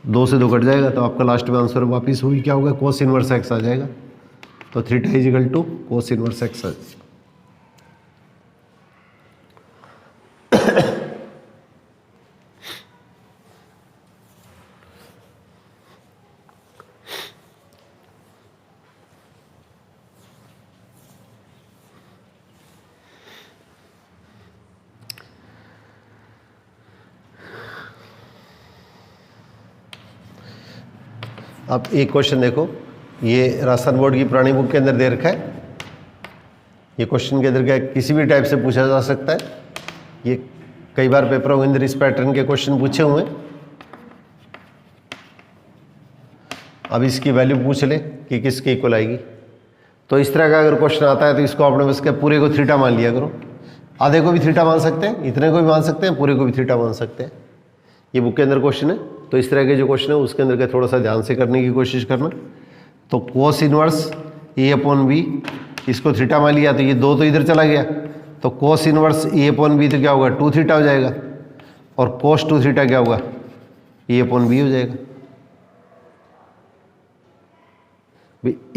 2 से 2 कट जाएगा, तो आपका लास्ट में आंसर वापिस हुई क्या होगा, कोस इनवर्स एक्स आ जाएगा। तो थीटा = कोस इनवर्स एक्स आ जाएगा। अब एक क्वेश्चन देखो, ये राजस्थान बोर्ड की पुरानी बुक के अंदर दे रखा है, ये क्वेश्चन के अंदर क्या किसी भी टाइप से पूछा जा सकता है, ये कई बार पेपरों के अंदर इस पैटर्न के क्वेश्चन पूछे हुए हैं। अब इसकी वैल्यू पूछ ले कि किसके इक्वल आएगी, तो इस तरह का अगर क्वेश्चन आता है तो इसको आपने बस क्या पूरे को थीटा मान लिया करो, आधे को भी थीटा मान सकते हैं, इतने को भी मान सकते हैं, पूरे को भी थीटा मान सकते हैं। ये बुक के अंदर क्वेश्चन है, तो इस तरह के जो क्वेश्चन है उसके अंदर का थोड़ा सा ध्यान से करने की कोशिश करना। तो कोस इनवर्स A/B, इसको थीटा मान लिया तो ये 2 तो इधर चला गया, तो कोस इनवर्स A/B तो क्या होगा 2 थीटा हो जाएगा, और कोस 2 थीटा क्या होगा A/B हो जाएगा।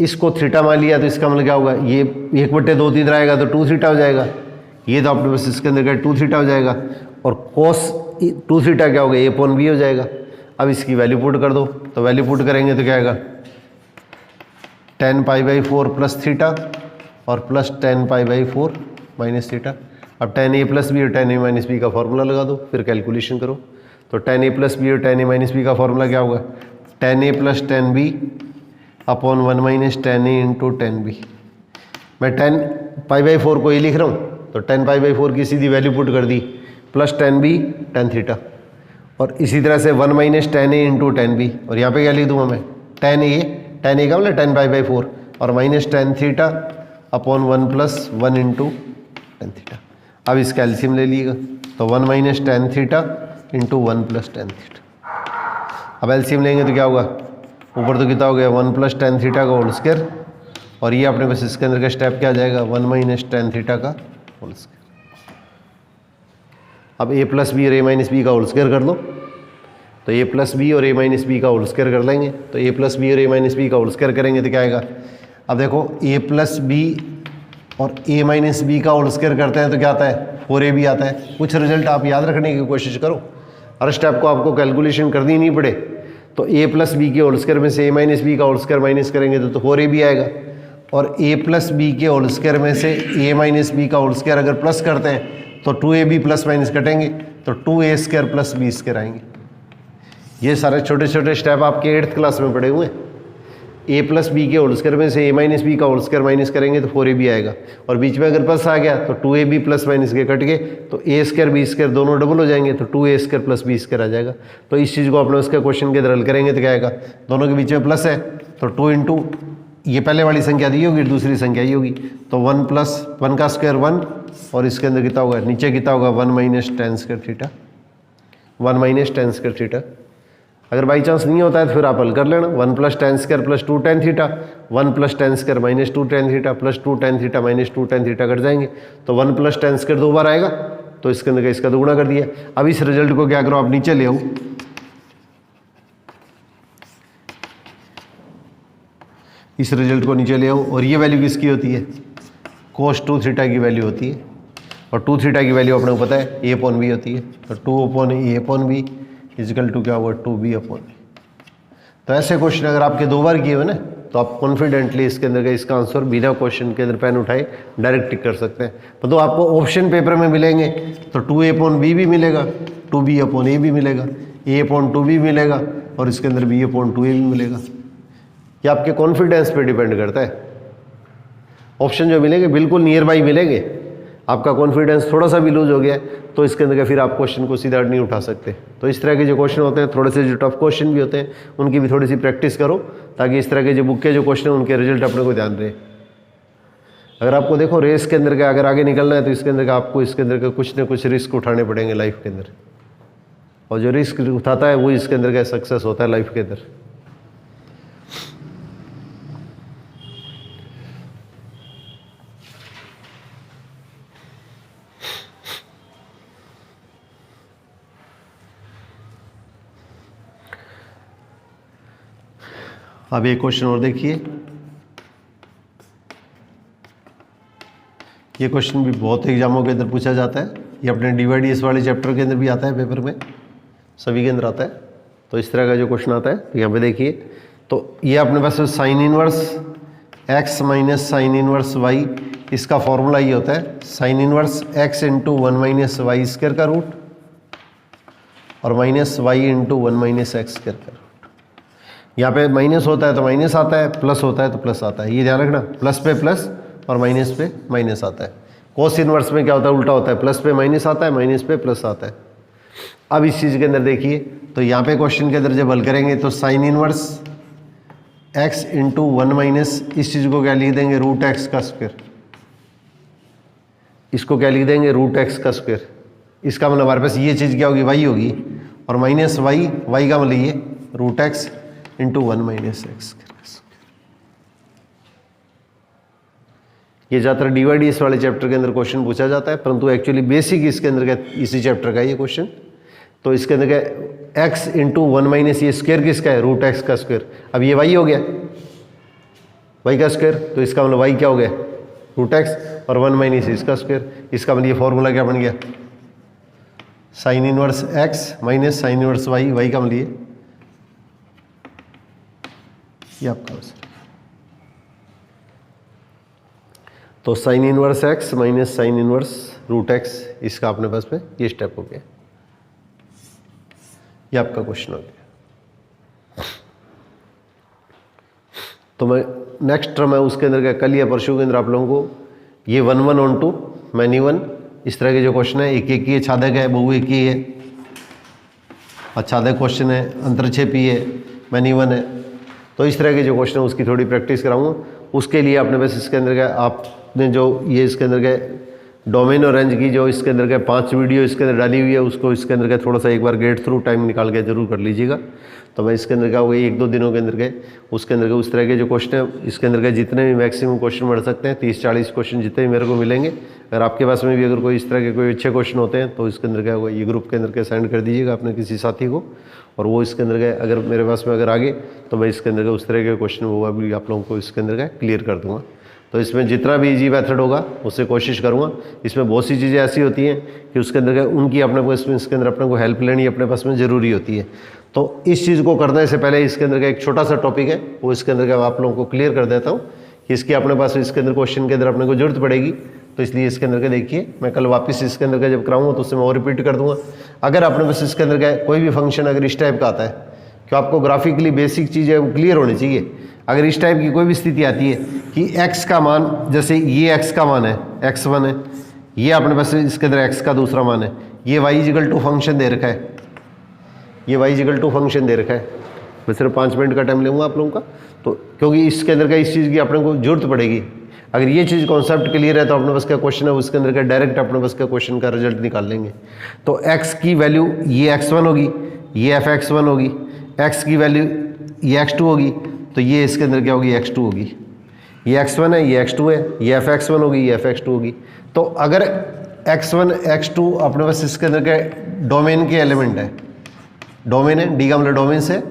इसको थीटा मान लिया तो इसका मतलब क्या होगा, ये 1/2 इधर आएगा तो 2 थीटा हो जाएगा, ये तो अपने बस इसके अंदर क्या 2 थीटा हो जाएगा, और कोस 2 थीटा क्या होगा A/B हो जाएगा। अब इसकी वैल्यू पुट कर दो, तो वैल्यू पुट करेंगे तो क्या आएगा, tan π/4 प्लस थीटा और प्लस tan π/4 माइनस थीटा। अब tan A + B और tan A - B का फॉर्मूला लगा दो, फिर कैलकुलेशन करो। तो tan A + B और tan A - B का फॉर्मूला क्या होगा, tan A + tan B upon 1 - tan A × tan B। मैं tan π/4 को ये लिख रहा हूँ, तो tan π/4 की सीधी वैल्यू पुट कर दी, plus tan B tan theta, और इसी तरह से 1 - tan A × tan B, और यहाँ पे क्या लिख दूँगा मैं, tan A का मतलब tan π/4 और minus tan theta upon 1 + 1 × tan theta. अब इसका एलसीएम ले लीजिएगा, तो 1 - tan थीटा × 1 + tan थीटा। अब एलसीएम लेंगे तो क्या होगा, ऊपर तो कितना हो गया 1 + tan थीटा का होल स्क्वायर, और ये अपने पास इसके अंदर का स्टेप क्या आ जाएगा 1 - tan थीटा का होल स्क्वायर। अब a + b और a - b का होल स्क्वायर कर लो, तो a + b और a - b का होल स्क्वायर कर लेंगे, तो a + b और a - b का होल स्क्वायर करेंगे तो क्या आएगा। अब देखो a + b और a - b का होल स्क्वायर करते हैं तो क्या आता है 4ab आता है। कुछ रिजल्ट आप याद रखने की कोशिश करो, हर स्टेप को आपको कैलकुलेशन करनी नहीं पड़े। तो a + b के होल स्क्वायर में से a - b का होल स्क्वायर माइनस करेंगे तो 4ab आएगा, और a + b के होल स्क्वायर में से a - b का होल स्क्वायर अगर प्लस करते हैं तो 2ab प्लस माइनस कटेंगे तो 2a² + b² आएंगे। ये सारे छोटे छोटे स्टेप आपके 8th क्लास में पढ़े हुए हैं। a + b के होल स्क्वायर में से a - b का होल स्क्वायर माइनस करेंगे तो 4ab आएगा, और बीच में अगर प्लस आ गया तो 2ab प्लस माइनस के कट गए तो a² b² दोनों डबल हो जाएंगे तो 2a² + b² आ जाएगा। तो इस चीज़ को अपने उसके क्वेश्चन के अंदर हल करेंगे तो क्या आएगा, दोनों के बीच में प्लस है तो 2 × ये पहले वाली संख्या दी होगी, दूसरी संख्या ही होगी, तो 1 + 1 का स्क्वायर 1, और इसके अंदर कितना होगा, नीचे कितना होगा 1 - tan² थीटा, 1 - tan² थीटा। अगर बाई चांस नहीं होता है तो फिर आप हल कर लेना, 1 + tan² + 2 tan theta, 1 + tan² - 2 tan theta plus 2 tan theta - 2 tan theta cut जाएंगे, तो 1 + tan² 2 बार आएगा, तो इसके अंदर इसका दोगुना कर दिया। अब इस रिजल्ट को क्या करो, आप नीचे ले आओ, इस रिजल्ट को नीचे ले आओ, और ये वैल्यू किसकी होती है, cos 2 थीटा की वैल्यू होती है, और 2 थीटा की वैल्यू अपने को पता है a/b होती है, तो 2/a/b = क्या होगा 2b/a। तो ऐसे क्वेश्चन अगर आपके 2 बार किए हुए ना तो आप कॉन्फिडेंटली इसके अंदर का इसका आंसर बिना क्वेश्चन के अंदर पेन उठाए डायरेक्ट टिक कर सकते हैं। तो आपको ऑप्शन पेपर में मिलेंगे तो 2a/b भी मिलेगा, 2b/a भी मिलेगा, a/2b मिलेगा, और इसके अंदर b/2a भी मिलेगा। ये आपके कॉन्फिडेंस पे डिपेंड करता है। ऑप्शन जो मिलेंगे बिल्कुल नियर बाई मिलेंगे, आपका कॉन्फिडेंस थोड़ा सा भी लूज हो गया तो इसके अंदर का फिर आप क्वेश्चन को सीधा नहीं उठा सकते। तो इस तरह के जो क्वेश्चन होते हैं, थोड़े से जो टफ क्वेश्चन भी होते हैं, उनकी भी थोड़ी सी प्रैक्टिस करो, ताकि इस तरह के जो बुक के जो क्वेश्चन हैं उनके रिजल्ट अपने को ध्यान रहे। अगर आपको देखो रेस के अंदर का अगर आगे निकलना है तो इसके अंदर का आपको इसके अंदर का कुछ ना कुछ रिस्क उठाने पड़ेंगे लाइफ के अंदर, और जो रिस्क उठाता है वो इसके अंदर का सक्सेस होता है लाइफ के अंदर। अब एक क्वेश्चन और देखिए, ये क्वेश्चन भी बहुत एग्जामों के अंदर पूछा जाता है, ये अपने DYDS वाले चैप्टर के अंदर भी आता है, पेपर में सभी के अंदर आता है। तो इस तरह का जो क्वेश्चन आता है तो यहाँ पे देखिए, तो ये अपने पास sin inverse x - sin inverse y, इसका फॉर्मूला ये होता है sin इनवर्स x × 1 - y² का रूट और माइनस y × 1 - x² का रूट। यहाँ पे माइनस होता है तो माइनस आता है, प्लस होता है तो प्लस आता है, ये ध्यान रखना, प्लस पे प्लस और माइनस पे माइनस आता है। कोस इनवर्स में क्या होता है, उल्टा होता है, प्लस पे माइनस आता है, माइनस पे प्लस आता है। अब इस चीज़ के अंदर देखिए, तो यहाँ पे क्वेश्चन के अंदर जब हल करेंगे तो साइन इनवर्स x × 1 - इस चीज़ को क्या लिख देंगे √x का स्क्वायर, इसको क्या लिख देंगे √x का स्क्वायर। इसका मतलब हमारे पास ये चीज़ क्या होगी y होगी, और माइनस y का मतलब ये √x × 1 - x। ये ज़्यादातर DYDS वाले चैप्टर के अंदर क्वेश्चन पूछा जाता है, परंतु एक्चुअली बेसिक इसके अंदर का इसी चैप्टर का ये क्वेश्चन। तो इसके अंदर का x × 1 - ये स्क्वायर किसका है √x का स्क्वायर। अब ये y हो गया, y का स्क्वायर, तो इसका मतलब y क्या हो गया √x और 1 - इसका स्क्वायर। इसका मतलब ये फॉर्मूला क्या बन गया sign inverse x - sign inverse y का मतलब ये आपका आंसर। तो sine inverse x - sign inverse √x, इसका अपने पास में ये स्टेप हो गया, ये आपका क्वेश्चन हो गया। तो मैं नेक्स्ट टर्म है उसके अंदर क्या कल या परसों के अंदर आप लोगों को ये 1 1 on 2 मैनी 1 इस तरह के जो क्वेश्चन है, एक ही है, छादक है, बहु एक ही है, छादक क्वेश्चन है, अंतरक्षेपी है, मैनी 1 है। तो इस तरह के जो क्वेश्चन है उसकी थोड़ी प्रैक्टिस कराऊंगा। उसके लिए आपने बस इसके अंदर का आपने जो ये इसके अंदर का डोमेन और रेंज की जो इसके अंदर का 5 वीडियो इसके अंदर डाली हुई है, उसको इसके अंदर का थोड़ा सा एक बार गेट थ्रू टाइम निकाल के जरूर कर लीजिएगा। तो भाई इसके अंदर क्या होगा, 1-2 दिनों के अंदर के उसके अंदर के उस तरह के जो क्वेश्चन है, इसके अंदर के जितने भी मैक्सिमम क्वेश्चन बढ़ सकते हैं 30-40 क्वेश्चन जितने भी मेरे को मिलेंगे, अगर आपके पास में भी अगर कोई इस तरह के कोई अच्छे क्वेश्चन होते हैं तो इसके अंदर क्या होगा, ये ग्रुप के अंदर के सेंड कर दीजिएगा अपने किसी साथी को, और वो इसके अंदर के अगर मेरे पास में अगर आगे तो मैं इसके अंदर के उस तरह के क्वेश्चन वो भी आप लोगों को इसके अंदर का क्लियर कर दूँगा। तो इसमें जितना भी इजी मेथड होगा उससे कोशिश करूँगा। इसमें बहुत सी चीज़ें ऐसी होती हैं कि उसके अंदर उनकी अपने को इसके अंदर अपने को हेल्प लेनी अपने पास में ज़रूरी होती है। तो इस चीज़ को करने से पहले इसके अंदर का एक छोटा सा टॉपिक है वो इसके अंदर का आप लोगों को क्लियर कर देता हूँ कि इसकी अपने पास इसके अंदर क्वेश्चन के अंदर अपने को जरूरत पड़ेगी। तो इसलिए इसके अंदर का देखिए, मैं कल वापस इसके अंदर का जब कराऊंगा तो उससे मैं और रिपीट कर दूंगा। अगर अपने पास इसके अंदर का कोई भी फंक्शन अगर इस टाइप का आता है कि आपको ग्राफिकली बेसिक चीज़ें वो क्लियर होनी चाहिए। अगर इस टाइप की कोई भी स्थिति आती है कि x का मान, जैसे ये x का मान है, x1 है, ये अपने पास इसके अंदर x का दूसरा मान है, ये y फंक्शन दे रखा है, ये y फंक्शन दे रखा है। मैं सिर्फ 5 मिनट का टाइम लूँगा आप लोगों का, तो क्योंकि इसके अंदर का इस चीज़ की अपने को जरूरत पड़ेगी। अगर ये चीज़ कॉन्सेप्ट क्लियर है तो अपने पास क्या क्वेश्चन है उसके अंदर का डायरेक्ट अपने पास क्या क्वेश्चन का रिजल्ट निकाल लेंगे। तो x की वैल्यू ये x1 होगी, ये fx1 होगी, x की वैल्यू ये x2 होगी, तो ये इसके अंदर क्या होगी, x2 होगी। ये x1 है, ये x2 है, ये fx1 होगी, ये fx2 होगी। तो अगर x1 x2 अपने पास इसके अंदर के डोमेन के एलिमेंट है, डोमेन है, डी का मतलब डोमेन से,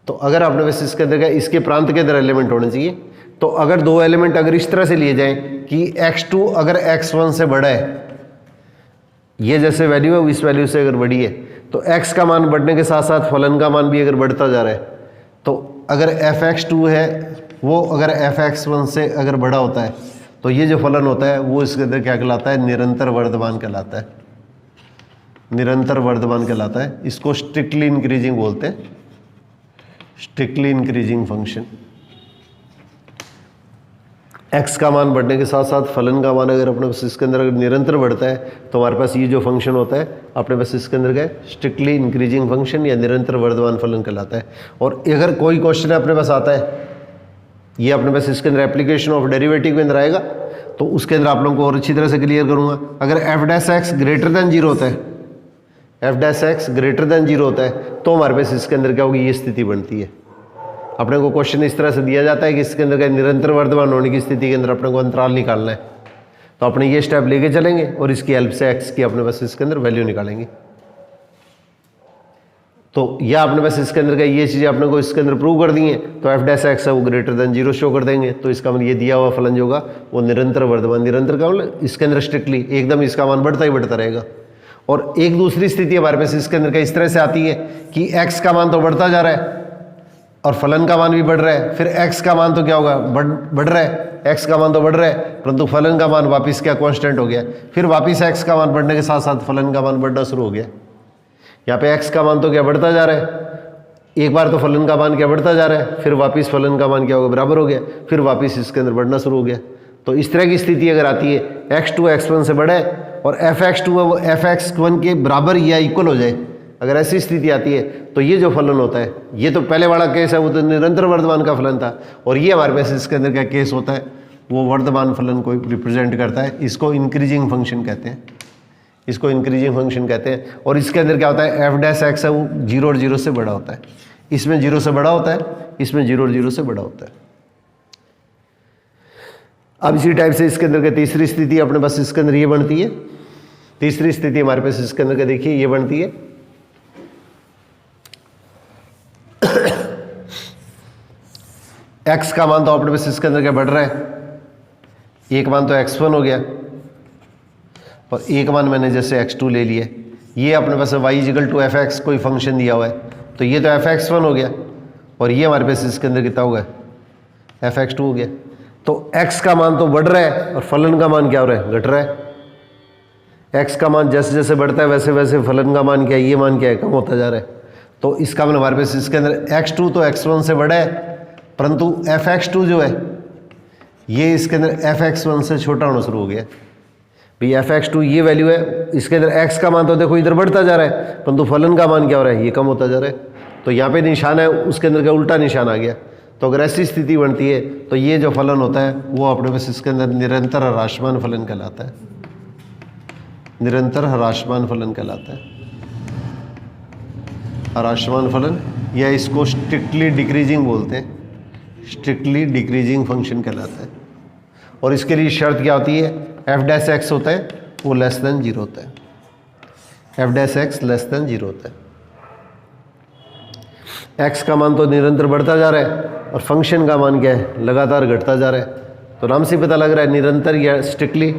तो अगर अपने पास इसके अंदर का इसके प्रांत के अंदर एलिमेंट होने चाहिए। तो अगर दो एलिमेंट अगर इस तरह से लिए जाएं कि x2 अगर x1 से बड़ा है, ये जैसे वैल्यू है इस वैल्यू से अगर बड़ी है, तो x का मान बढ़ने के साथ साथ फलन का मान भी अगर बढ़ता जा रहा है, तो अगर fx2 है वो अगर fx1 से अगर बड़ा होता है तो ये जो फलन होता है वो इसके अंदर क्या कहलाता है, निरंतर वर्धमान कहलाता है। निरंतर वर्धमान कहलाता है। इसको स्ट्रिक्टली इंक्रीजिंग बोलते हैं, स्ट्रिक्टली इंक्रीजिंग फंक्शन। x का मान बढ़ने के साथ साथ फलन का मान अगर अपने पास इसके अंदर अगर निरंतर बढ़ता है तो हमारे पास ये जो फंक्शन होता है अपने पास इसके अंदर का स्ट्रिक्टली इंक्रीजिंग फंक्शन या निरंतर वर्धमान फलन कहलाता है। और अगर कोई क्वेश्चन अपने पास आता है, ये अपने पास इसके अंदर एप्लीकेशन ऑफ डेरिवेटिव के अंदर आएगा, तो उसके अंदर आप लोगों को और अच्छी तरह से क्लियर करूँगा। अगर f' ग्रेटर देन 0 होता है, f' ग्रेटर देन 0 होता है, तो हमारे पास इसके अंदर क्या होगी, ये स्थिति बनती है। अपने को क्वेश्चन इस तरह से दिया जाता है कि इसके अंदर का निरंतर वर्धमान होने की स्थिति के अंदर अपने को अंतराल निकालना है, तो अपने ये स्टेप लेके चलेंगे और इसकी हेल्प से x की अपने पास इसके अंदर वैल्यू निकालेंगे। तो यह अपने पास इसके अंदर का ये चीज़ें अपने को इसके अंदर प्रूव कर दी है, तो f' है वो ग्रेटर देन 0 शो कर देंगे। तो इसका मतलब ये दिया हुआ फलन जो होगा वो निरंतर वर्धमान, निरंतर का मतलब इसके अंदर स्ट्रिक्टली एकदम इसका मान बढ़ता ही बढ़ता रहेगा। और एक दूसरी स्थिति हमारे पास इसके अंदर का इस तरह से आती है कि x का मान तो बढ़ता जा रहा है और फलन का मान भी बढ़ रहा है, फिर x का मान तो क्या होगा, बढ़ रहा है, x का मान तो बढ़ रहा है, परंतु फलन का मान वापस क्या कांस्टेंट हो गया। फिर वापस x का मान बढ़ने के साथ साथ फलन का मान बढ़ना शुरू हो गया। यहाँ पे x का मान तो क्या बढ़ता जा रहा है, एक बार तो फलन का मान क्या बढ़ता जा रहा है, फिर वापस फलन का मान क्या होगा, बराबर हो गया, फिर वापस इसके अंदर बढ़ना शुरू हो गया। तो इस तरह की स्थिति अगर आती है x2 x1 से बड़ा है और fx2 है वो fx1 के बराबर या इक्वल हो जाए, अगर ऐसी स्थिति आती है तो ये जो फलन होता है, ये तो पहले वाला केस है वो तो निरंतर वर्धमान का फलन था, और ये हमारे पास इसके अंदर का केस होता है वो वर्धमान फलन को रिप्रेजेंट करता है। इसको इंक्रीजिंग फंक्शन कहते हैं, इसको इंक्रीजिंग फंक्शन कहते हैं। और इसके अंदर क्या होता है, f' है वो 0 और 0 से बड़ा होता है, इसमें 0 से बड़ा होता है, इसमें 0 और 0 से बड़ा होता है। अब इसी टाइप से इसके अंदर का तीसरी स्थिति अपने पास इसके अंदर ये बनती है। तीसरी स्थिति हमारे पास इसके अंदर का देखिए ये बनती है, x का मान तो अपने पास इसके अंदर क्या बढ़ रहा है, एक मान तो x1 हो गया और एक मान मैंने जैसे x2 ले लिया, ये अपने पास y fx कोई फंक्शन दिया हुआ है, तो ये तो fx1 हो गया और ये हमारे पास इसके अंदर कितना होगा, fx2 हो गया। तो x का मान तो बढ़ रहा है और फलन का मान क्या हो रहा है, घट रहा है। x का मान जैसे जैसे बढ़ता है वैसे वैसे फलन का मान क्या है, ये मान क्या है, कम होता जा रहा है। तो इसका मतलब हमारे पास इसके अंदर x2 तो x1 से बड़ा है, परंतु fx2 जो है ये इसके अंदर fx1 से छोटा होना शुरू हो गया। भाई fx2 ये वैल्यू है, इसके अंदर x का मान तो देखो इधर बढ़ता जा रहा है, परंतु फलन का मान क्या हो रहा है, ये कम होता जा रहा है। तो यहाँ पे निशान है उसके अंदर का उल्टा निशान आ गया। तो अगर ऐसी स्थिति बनती है तो ये जो फलन होता है वो अपने पास इसके अंदर निरंतर ह्रासमान फलन कहलाता है, निरंतर ह्रासमान फलन कहलाता है। ह्रासमान फलन, या इसको स्ट्रिक्टली डिक्रीजिंग बोलते हैं, स्ट्रिक्टली डिक्रीजिंग फंक्शन कहलाता है। और इसके लिए शर्त क्या होती है, एफ डैश एक्स होता है वो लेस देन 0 होता है, F dash x less than 0 होता है। एक्स का मान तो निरंतर बढ़ता जा रहा है और फंक्शन का मान क्या है, लगातार घटता जा रहा है। तो नाम से पता लग रहा है निरंतर या स्ट्रिक्टली,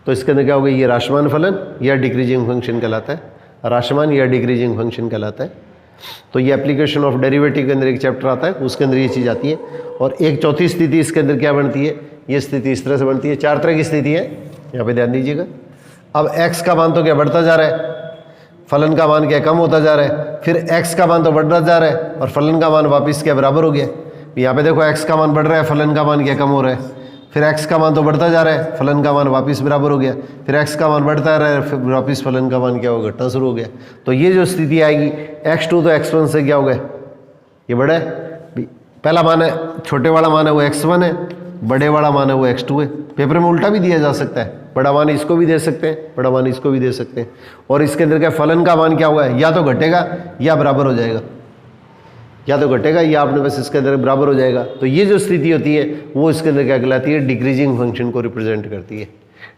तो इसके अंदर क्या होगा, ये ह्रासमान फलन या डिक्रीजिंग फंक्शन कहलाता है, ह्रासमान या डिक्रीजिंग फंक्शन कहलाता है। तो ये एप्लीकेशन ऑफ डेरिवेटिव के अंदर एक चैप्टर आता है, उसके अंदर ये चीज़ आती है। और एक चौथी स्थिति इसके अंदर क्या बनती है, ये स्थिति इस तरह से बनती है। 4 तरह की स्थिति है, यहाँ पे ध्यान दीजिएगा। अब x का मान तो क्या बढ़ता जा रहा है, फलन का मान क्या कम होता जा रहा है, फिर x का मान तो बढ़ता जा रहा है और फलन का मान वापस क्या बराबर हो गया। यहाँ पे देखो x का मान बढ़ रहा है, फलन का मान क्या कम हो रहा है, फिर x का मान तो बढ़ता जा रहा है, फलन का मान वापस बराबर हो गया, फिर x का मान बढ़ता रहा है, फिर वापस फलन का मान क्या होगा, घटना शुरू हो गया। तो ये जो स्थिति आएगी, x2 तो x1 से क्या हो गया, ये बड़ा है, पहला मान है, छोटे वाला मान है वो x1 है, बड़े वाला मान है वो x2 है। पेपर में उल्टा भी दिया जा सकता है, बड़ा मान इसको भी दे सकते हैं, बड़ा मान इसको भी दे सकते हैं। और इसके अंदर क्या फलन का मान क्या हुआ है, या तो घटेगा या बराबर हो जाएगा, या तो घटेगा या आपने बस इसके अंदर बराबर हो जाएगा। तो ये जो स्थिति होती है वो इसके अंदर क्या कहलाती है, डिक्रीजिंग फंक्शन को रिप्रेजेंट करती है।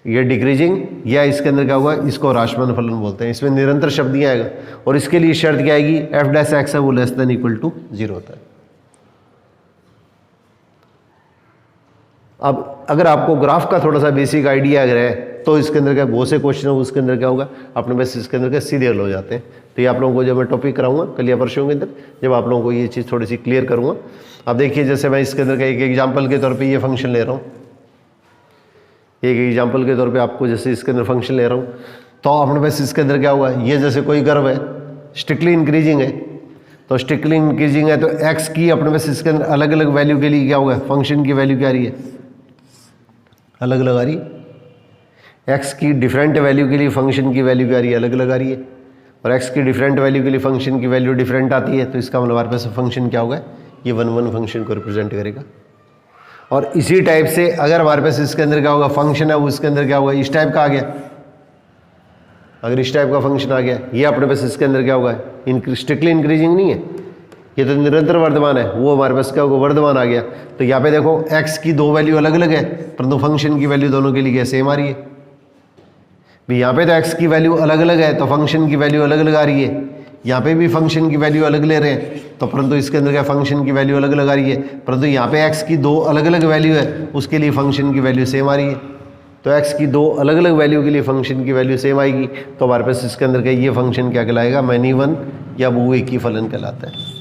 ये डिक्रीजिंग या इसके अंदर क्या होगा, इसको ह्रासमान फलन बोलते हैं। इसमें निरंतर शब्द ही आएगा और इसके लिए शर्त क्या आएगी, एफ डैश एक्स है वो लेस देन इक्वल टू 0 होता है। अब अगर आपको ग्राफ का थोड़ा सा बेसिक आइडिया अगर है तो इसके अंदर क्या बहुत से क्वेश्चन हो, उसके अंदर क्या होगा, अपने बस इसके अंदर क्या सीधे हल हो जाते हैं। तो ये आप लोगों को जब मैं टॉपिक कराऊंगा कल या परसों के अंदर, जब आप लोगों को ये चीज़ थोड़ी सी क्लियर करूंगा। अब देखिए जैसे मैं इसके अंदर का एक एग्जाम्पल के तौर पर ये फंक्शन ले रहा हूँ, एक एग्जाम्पल के तौर पर आपको जैसे इसके अंदर फंक्शन ले रहा हूँ, तो अपने बस इसके अंदर क्या होगा, ये जैसे कोई कर्व है स्ट्रिक्टली इंक्रीजिंग है, तो स्ट्रिक्टली इंक्रीजिंग है तो एक्स की अपने बस इसके अंदर अलग अलग वैल्यू के लिए क्या होगा, फंक्शन की वैल्यू क्या आ रही है, अलग अलग आ रही है। एक्स की डिफरेंट वैल्यू के लिए फंक्शन की वैल्यू क्या आ रही है, अलग अलग आ रही है। और एक्स की डिफरेंट वैल्यू के लिए फंक्शन की वैल्यू डिफरेंट आती है, तो इसका मतलब हमारे पास फंक्शन क्या होगा, ये 1 फंक्शन को रिप्रेजेंट करेगा। और इसी टाइप से अगर हमारे पास इसके अंदर क्या होगा, फंक्शन है वो इसके अंदर क्या होगा, इस टाइप का आ गया, अगर इस टाइप का फंक्शन आ गया, ये अपने पास इसके अंदर क्या होगा, स्ट्रिक्टली इंक्रीजिंग नहीं है, ये तो निरंतर वर्धमान है, वो हमारे पास क्या होगा, वर्धमान आ गया। तो यहाँ पे देखो x की 2 वैल्यू अलग अलग है, परंतु फंक्शन की वैल्यू दोनों के लिए क्या सेम आ रही है। भी यहाँ पे तो x की वैल्यू अलग अलग है तो फंक्शन की वैल्यू अलग अलग आ रही है, यहाँ पे भी फंक्शन की वैल्यू अलग ले रहे हैं, तो परंतु इसके अंदर क्या फंक्शन की वैल्यू अलग अलग आ रही है, परंतु यहाँ पे x की 2 अलग अलग वैल्यू है, उसके लिए फंक्शन की वैल्यू सेम आ रही है। तो x की 2 अलग अलग वैल्यू के लिए फंक्शन की वैल्यू सेम आएगी, तो हमारे पास इसके अंदर क्या ये फंक्शन क्या कहलाएगा, मैनी वन या वो एक ही फलन कहलाता है।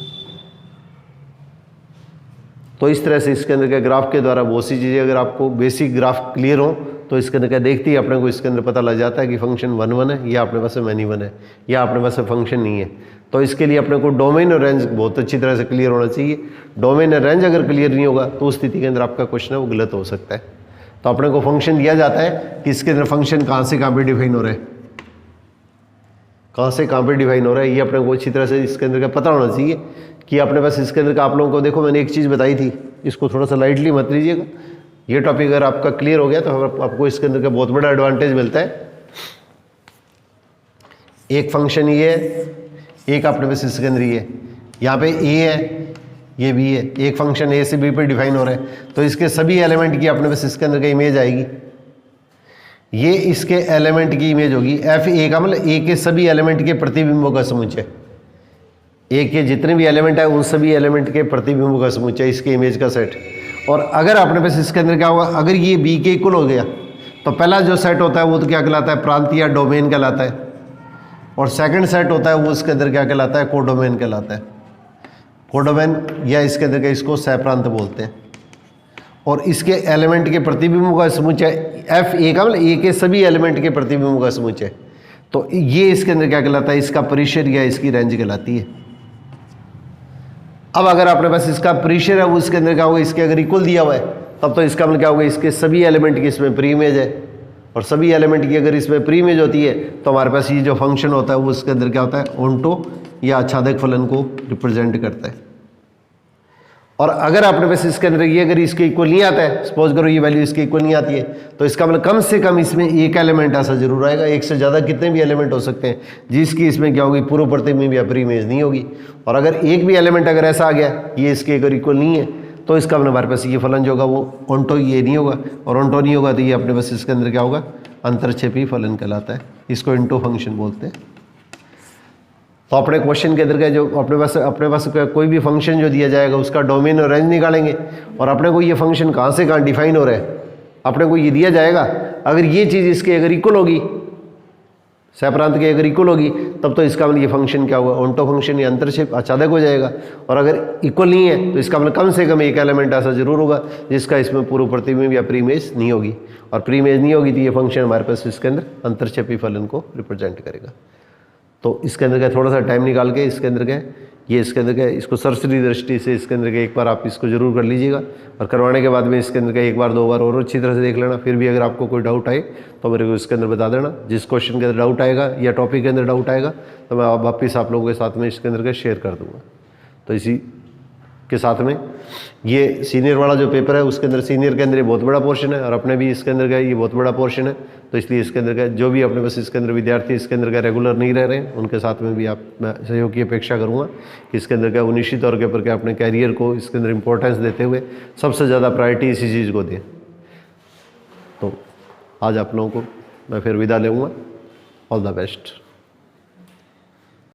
तो इस तरह से इसके अंदर क्या ग्राफ के द्वारा बहुत सी चीज़ें, अगर आपको बेसिक ग्राफ क्लियर हो तो इसके अंदर क्या देखते ही अपने को इसके अंदर पता लग जाता है कि फंक्शन 1 है या अपने पास मैनी वन है या अपने पास फंक्शन नहीं है। तो इसके लिए अपने को डोमेन और रेंज बहुत अच्छी तरह से क्लियर होना चाहिए। डोमेन और रेंज अगर क्लियर नहीं होगा तो उस स्थिति के अंदर आपका क्वेश्चन है वो गलत हो सकता है। तो अपने को फंक्शन दिया जाता है कि इसके अंदर फंक्शन कहाँ से कहाँ पे डिफाइन हो रहा है, कहाँ से कहाँ पे डिफाइन हो रहा है, ये अपने को अच्छी तरह से इसके अंदर का पता होना चाहिए कि अपने पास इसके अंदर का आप लोगों को देखो मैंने एक चीज़ बताई थी, इसको थोड़ा सा लाइटली मत लीजिएगा। ये टॉपिक अगर आपका क्लियर हो गया तो आपको इसके अंदर का बहुत बड़ा एडवांटेज मिलता है। एक फंक्शन ये है, एक अपने पास इसके अंदर ये, यहाँ पे ए है ये बी है, एक फंक्शन ए से बी पे डिफाइन हो रहा है, तो इसके सभी एलिमेंट की अपने पास इसके अंदर का इमेज आएगी। ये इसके एलिमेंट की इमेज होगी, एफ ए का मतलब ए के सभी एलिमेंट के प्रतिबिंबों का समुच्चय, ए के जितने भी एलिमेंट है उन सभी एलिमेंट के प्रतिबिंबों का समुच्चय, इसके इमेज का सेट। और अगर अपने पास इसके अंदर क्या होगा, अगर ये बी के इक्वल हो गया तो पहला जो सेट होता है वो तो क्या कहलाता है, प्रांतीय या डोमेन कहलाता है, और सेकंड सेट होता है वो इसके अंदर क्या कहलाता है, कोडोमेन कहलाता है। कोडोमेन या इसके अंदर क्या इसको सहप्रांत बोलते हैं। और इसके एलिमेंट के प्रतिबिंबों का समुच्चय एफ ए का मतलब ए के सभी एलिमेंट के प्रतिबिंबों का समुच्चय, तो ये इसके अंदर क्या कहलाता है, इसका परिसर या इसकी रेंज कहलाती है। अब अगर आपने पास इसका परिसर है वो इसके अंदर क्या होगा, इसके अगर इक्वल दिया हुआ है तब तो इसका मतलब क्या होगा, इसके सभी एलिमेंट की इसमें प्री इमेज है, और सभी एलिमेंट की अगर इसमें प्री इमेज होती है तो हमारे पास ये जो फंक्शन होता है वो इसके अंदर क्या होता है, ओंटो या आच्छादक फलन को रिप्रेजेंट करता है। और अगर आपने पास इसके अंदर ये अगर इसके इक्वल नहीं आता है, सपोज करो ये वैल्यू इसके इक्वल नहीं आती है, तो इसका मतलब कम से कम इसमें एक एलिमेंट ऐसा जरूर आएगा। एक से ज़्यादा कितने भी एलिमेंट हो सकते हैं जिसकी इसमें क्या होगी, पूर्व प्रतिबिंब या अपर इमेज नहीं होगी। और अगर एक भी एलिमेंट अगर ऐसा आ गया ये इसके अगर इक्वल नहीं है, तो इसका मतलब हमारे पास ये फलन जो होगा वो ऑन्टो ये नहीं होगा, और ऑन्टो नहीं होगा तो ये अपने पास इसके अंदर क्या होगा, अंतरक्षेपी फलन कहलाता है। इसको इंटो फंक्शन बोलते हैं। तो अपने क्वेश्चन के अंदर का जो अपने पास कोई भी फंक्शन जो दिया जाएगा उसका डोमेन और रेंज निकालेंगे, और अपने को ये फंक्शन कहाँ से कहाँ डिफाइन हो रहा है, अपने को ये दिया जाएगा। अगर ये चीज़ इसके अगर इक्वल होगी, सह-प्रांत के अगर इक्वल होगी, तब तो इसका मतलब ये फंक्शन क्या होगा, ऑन्टो फंक्शन या अंतरक्षेप आच्छादक हो जाएगा। और अगर इक्वल नहीं है तो इसका मतलब कम से कम एक एलिमेंट ऐसा जरूर होगा जिसका इसमें पूर्व प्रतिबिंब या प्रीमेज नहीं होगी, और प्रीमेज नहीं होगी तो ये फंक्शन हमारे पास इसके अंदर अंतरक्षेपी फलन को रिप्रेजेंट करेगा। तो इसके अंदर का थोड़ा सा टाइम निकाल के इसके अंदर का ये इसके अंदर का इसको सरसरी दृष्टि से इसके अंदर का एक बार आप इसको जरूर कर लीजिएगा, और करवाने के बाद में इसके अंदर का एक बार 2 बार और अच्छी तरह से देख लेना। फिर भी अगर आपको कोई डाउट आए तो मेरे को इसके अंदर बता देना। जिस क्वेश्चन के अंदर डाउट आएगा या टॉपिक के अंदर डाउट आएगा तो मैं वापस आप लोगों के साथ में इसके अंदर का शेयर कर दूँगा। तो इसी के साथ में ये सीनियर वाला जो पेपर है उसके अंदर सीनियर के अंदर ये बहुत बड़ा पोर्शन है, और अपने भी इसके अंदर का ये बहुत बड़ा पोर्शन है। तो इसलिए इसके अंदर का जो भी अपने पास इसके अंदर विद्यार्थी इसके अंदर का रेगुलर नहीं रह रहे हैं उनके साथ में भी मैं सहयोग की अपेक्षा करूँगा कि इसके अंदर का वो निश्चित तौर के ऊपर के अपने कैरियर को इसके अंदर इंपॉर्टेंस देते हुए सबसे ज़्यादा प्रायोरिटी इसी चीज़ को दें। तो आज आप लोगों को मैं फिर विदा लेऊँगा। All the best.